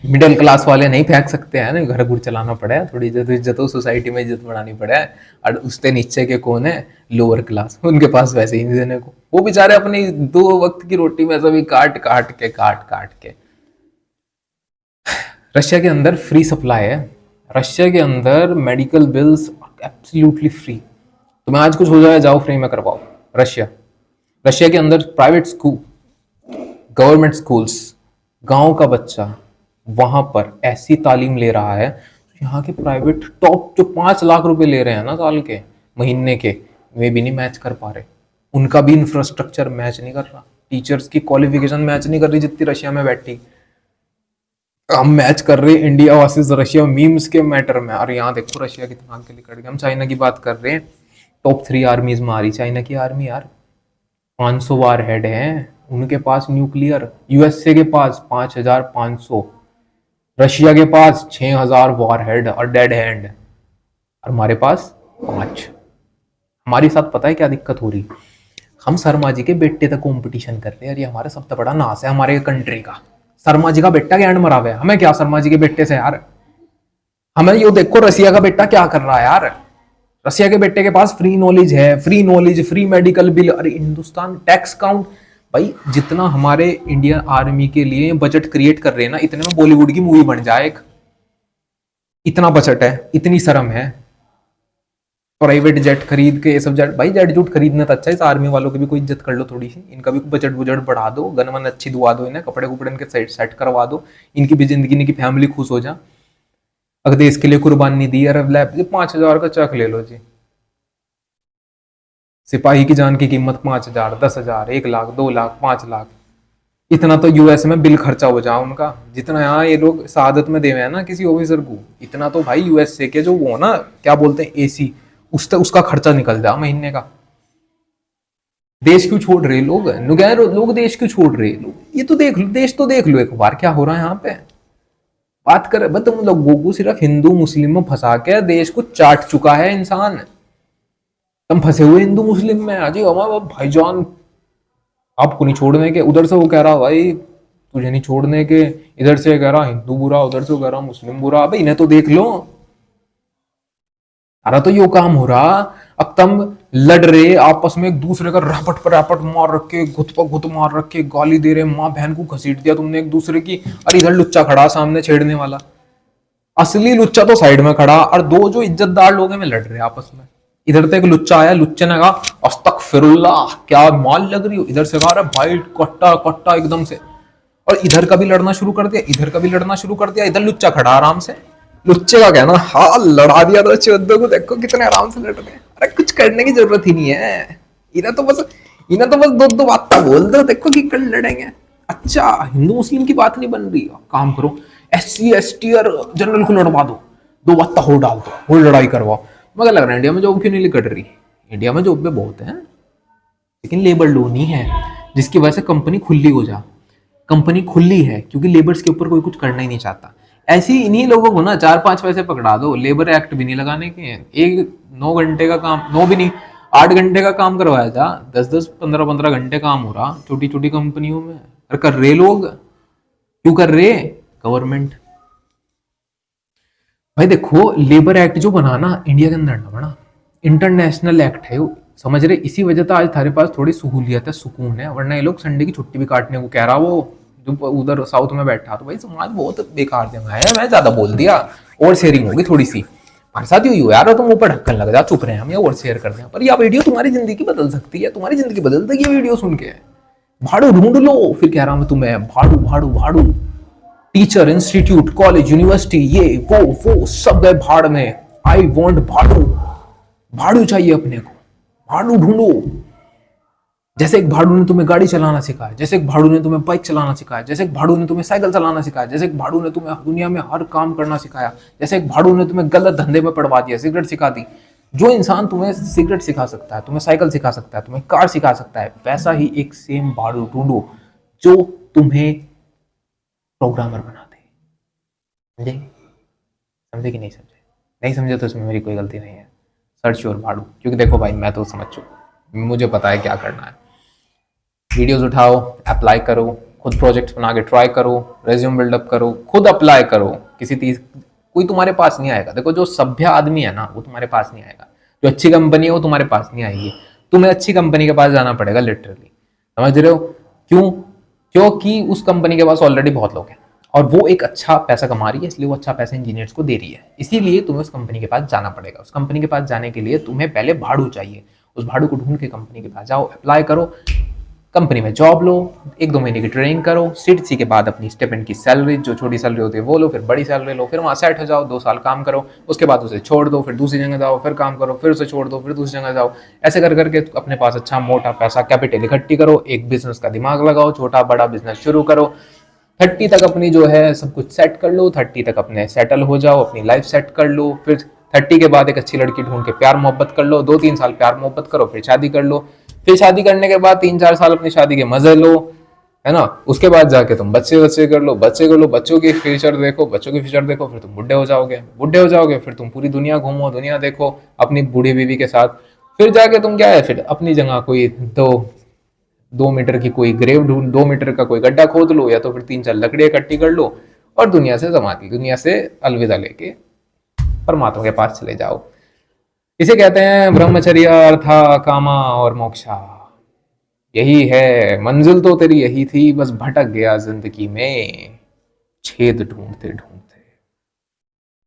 मिडिल क्लास वाले नहीं फेंक सकते हैं ना, घर घुर चलाना पड़े, थोड़ी इज्जत हो, सोसाइटी में इज्जत बढ़ानी पड़े। और उससे नीचे के कौन है, लोअर क्लास, उनके पास वैसे ही नहीं देने को। वो बेचारे अपनी 2 वक्त की रोटी में सभी काट काट के। रशिया के अंदर फ्री सप्लाई है, रशिया के अंदर मेडिकल बिल्स एब्सोल्युटली फ्री। तुम्हें आज कुछ हो जाए जाओ फ्री में करवाओ। रशिया के अंदर प्राइवेट स्कूल, गवर्नमेंट स्कूल्स, गांव का बच्चा वहां पर ऐसी तालीम ले रहा है। यहाँ के प्राइवेट टॉप जो 5 लाख रुपए ले रहे हैं ना साल के, महीने के, वे भी नहीं मैच कर पा रहे। उनका भी इंफ्रास्ट्रक्चर मैच नहीं कर रहा, टीचर्स की क्वालिफिकेशन मैच नहीं कर रही जितनी रशिया में बैठी। हम मैच कर रहे हैं इंडिया वर्सेस रशिया मीम्स के मैटर में। और यहाँ देखो रशिया कितना आगे निकल गया। हम चाइना की बात कर रहे हैं, टॉप 3 आर्मीज में आ रही चाइना की आर्मी यार। 500 वार हेड हैं उनके पास न्यूक्लियर। यूएसए के पास 5500, रशिया के पास 6000 वार हेड और डेड हैंड, और हमारे पास 5। हमारे साथ पता है क्या दिक्कत हो रही, हम शर्मा जी के बेटे तक कंपटीशन कर रहे हैं। ये हमारा सबसे बड़ा नाश है हमारे कंट्री का। शर्मा जी का बेटा गैंड मरा हुआ है, हमें क्या शर्मा जी के बेटे से यार। हमें यो देखो रशिया का बेटा क्या कर रहा है यार। रशिया के बेटे के पास फ्री नॉलेज है, free knowledge, free medical bill. अरे हिंदुस्तान टैक्स काउंट भाई, जितना हमारे इंडियन आर्मी के लिए बजट क्रिएट कर रहे हैं ना, इतने में बॉलीवुड की मूवी बन जाए एक। इतना बजट है, इतनी शर्म है। प्राइवेट जेट खरीद के, ये सब जेट भाई, जेट जूट खरीदना तो अच्छा है। इस आर्मी वालों की भी कोई इज्जत कर लो थोड़ी सी, इनका भी बजट बुजट बढ़ा दो, गन वन अच्छी दुआ दो इन्हें, कपड़े कुपड़े इनके सेट करवा दो, इनकी भी जिंदगी, इनकी फैमिली खुश हो जा। अगर देश के लिए कुर्बानी दी, अरे 5000 का चक ले लो जी। सिपाही की जान की कीमत 5000, 10,000, 1 लाख, 2 लाख, 5 लाख। इतना तो यूएस में बिल खर्चा हो जाए उनका, जितना यहाँ ये लोग शहादत में देवे हैं ना किसी ऑफिसर को, इतना तो भाई यूएसए के जो वो ना क्या बोलते हैं एसी, उसका खर्चा निकल जाए महीने का। देश क्यों छोड़ रहे लोग, नुगैर लोग देश क्यों छोड़ रहे लोग। ये तो देख लो, देश तो देख लो एक बार क्या हो रहा है यहाँ पे। बात कर बस, तुम लोगों को सिर्फ हिंदू मुस्लिम में फंसा के देश को चाट चुका है इंसान। तुम फंसे हुए हिंदू मुस्लिम में। अजी हमारा भाईजान आपको नहीं छोड़ने के, उधर से वो कह रहा भाई तुझे नहीं छोड़ने के, इधर से कह रहा हिंदू बुरा, उधर से कह रहा मुस्लिम बुरा। अबे इन्हें तो देख लो। अरे तो यो काम हो रहा, अब तुम लड़ रहे आपस में एक दूसरे का रपट पर रपट मार रखे, घुत पर घुत मार रखे, गाली दे रहे, माँ बहन को घसीट दिया तुमने एक दूसरे की। और इधर लुच्चा खड़ा सामने छेड़ने वाला, असली लुच्चा तो साइड में खड़ा, और दो जो इज्जतदार लोग हैं में लड़ रहे आपस में। इधर तो एक लुच्चा आया, लुच्चे ने कहा अस्तगफिरुल्लाह क्या माल लग रही हो, इधर से कहा भाई कट्टा कट्टा एकदम से, और इधर का भी लड़ना शुरू कर दिया, इधर का भी लड़ना शुरू कर दिया। इधर लुच्चा खड़ा आराम से, लुच्चे का कहना हाँ लड़ा दिया तो चौदह को, देखो कितने आराम से लड़ रहे हैं। अरे कुछ करने की जरूरत ही नहीं है, इन्हें तो बस दो दो बात बोल दो, देखो कि कल लड़ेंगे। अच्छा हिंदू मुस्लिम की बात नहीं बन रही, काम करो SC ST और जनरल को लड़वा दो, दो बात हो डाल दो, वो लड़ाई करवाओ। मगर लग रहा है इंडिया में जॉब क्यों नहीं कट रही। इंडिया में जॉब पे बहुत है लेकिन लेबर लो नहीं है, जिसकी वजह से कंपनी खुली हो जा। कंपनी खुली है क्योंकि लेबर्स के ऊपर कोई कुछ करना ही नहीं चाहता। ऐसी इन्हीं लोगों को ना 4-5 पैसे पकड़ा दो, लेबर एक्ट भी नहीं लगाने के, एक 9 घंटे का काम, 9 भी नहीं 8 घंटे का काम करवाया था, 10-10 15-15 घंटे काम हो रहा छोटी छोटी कंपनियों में। और कर रहे लोग, क्यों कर रहे, गवर्नमेंट। भाई देखो लेबर एक्ट जो बनाना इंडिया के अंदर ना बना, इंटरनेशनल एक्ट है वो, समझ रहे। इसी वजह से आज थारे पास थोड़ी सहूलियत है, सुकून है, वरना ये लोग संडे की छुट्टी भी काटने को कह रहा वो जो उधर साउथ में बैठा। तो भाई समाज बहुत बेकार जगह है, मैं ज्यादा बोल दिया, और शेयरिंग होगी थोड़ी सी हमारे साथ ही हुई यार, तुम ऊपर ढक्कन लग जा, चुप रहे हम या और शेयर कर दें। पर यह वीडियो तुम्हारी जिंदगी बदल सकती है, तुम्हारी जिंदगी बदल देगी ये वीडियो सुन के। भाड़ू ढूंढ लो, फिर कह रहा मैं तुम्हें भाड़ू भाड़ू भाड़ू, टीचर इंस्टीट्यूट कॉलेज यूनिवर्सिटी ये वो सब गए भाड़ में। आई वॉन्ट भाड़ू, भाड़ू चाहिए अपने को, भाड़ू ढूंढो। जैसे एक भाड़ू ने तुम्हें गाड़ी चलाना सिखाया, जैसे एक भाड़ू ने तुम्हें बाइक चलाना सिखाया, जैसे एक भाड़ू ने तुम्हें साइकिल चलाना सिखाया, जैसे एक भाड़ू ने तुम्हें दुनिया में हर काम करना सिखाया, जैसे एक भाड़ू ने तुम्हें गलत धंधे में पड़वा दिया, सिगरेट सिखा दी। जो इंसान तुम्हें सिगरेट सिखा सकता है, तुम्हें साइकिल सिखा सकता है, तुम्हें कार सिखा सकता है, वैसा ही एक सेम भाड़ू ढूंढो जो तुम्हें प्रोग्रामर बना दे। समझे, समझे कि नहीं समझे? नहीं समझे तो इसमें मेरी कोई गलती नहीं है, सर्च योर भाड़ू। क्योंकि देखो भाई मैं तो समझ चुका, मुझे पता है क्या करना है। वीडियोस उठाओ, अप्लाई करो, खुद प्रोजेक्ट्स बना के ट्राई करो, रेज्यूम बिल्डअप करो, खुद अप्लाई करो। किसी चीज कोई तुम्हारे पास नहीं आएगा। देखो जो सभ्य आदमी है ना वो तुम्हारे पास नहीं आएगा, जो अच्छी कंपनी है वो तुम्हारे पास नहीं आएगी। तुम्हें अच्छी कंपनी के पास जाना पड़ेगा लिटरली, समझ रहे हो क्यों? क्योंकि उस कंपनी के पास ऑलरेडी बहुत लोग हैं और वो एक अच्छा पैसा कमा रही है, इसलिए वो अच्छा पैसा इंजीनियर्स को दे रही है, इसीलिए तुम्हें उस कंपनी के पास जाना पड़ेगा। उस कंपनी के पास जाने के लिए तुम्हें पहले भाड़ू चाहिए, उस भाड़ू को ढूंढ के कंपनी के पास जाओ, अप्लाई करो, कंपनी में जॉब लो, 1-2 महीने की ट्रेनिंग करो, सीट के बाद अपनी स्टेपेंट की सैलरी, जो छोटी सैलरी होती है वो लो, फिर बड़ी सैलरी लो, फिर वहाँ सेट हो जाओ, 2 साल काम करो, उसके बाद उसे छोड़ दो, फिर दूसरी जगह जाओ, फिर काम करो, फिर उसे छोड़ दो, फिर दूसरी जगह जाओ। ऐसे कर करके अपने पास अच्छा मोटा पैसा कैपिटल इकट्ठी करो, एक बिजनेस का दिमाग लगाओ, छोटा बड़ा बिजनेस शुरू करो, 30 तक अपनी जो है सब कुछ सेट कर लो, 30 तक अपने सेटल हो जाओ, अपनी लाइफ सेट कर लो, फिर 30 के बाद एक अच्छी लड़की ढूंढ के प्यार मोहब्बत कर लो, 2-3 साल प्यार मोहब्बत करो, फिर शादी कर लो, फिर शादी करने के बाद 3-4 साल अपनी शादी के मजे लो, है ना। उसके बाद जाके तुम बच्चे कर लो, बच्चों की फ्यूचर देखो, फिर तुम बुढ़े हो जाओगे, फिर तुम पूरी दुनिया घूमो, दुनिया देखो अपनी बूढ़ी बीवी के साथ, फिर जाके तुम क्या है, फिर अपनी जगह कोई 2 मीटर की कोई ग्रेव ढूंढ, 2 मीटर का कोई गड्ढा खोद लो, या तो फिर 3-4 लकड़ियां इकट्ठी कर लो और दुनिया से अलविदा लेके परमात्मा के पास चले जाओ। इसे कहते हैं ब्रह्मचर्य, अर्था कामा और मोक्षा। यही है मंजिल, तो तेरी यही थी, बस भटक गया जिंदगी में छेद ढूंढते ढूंढते।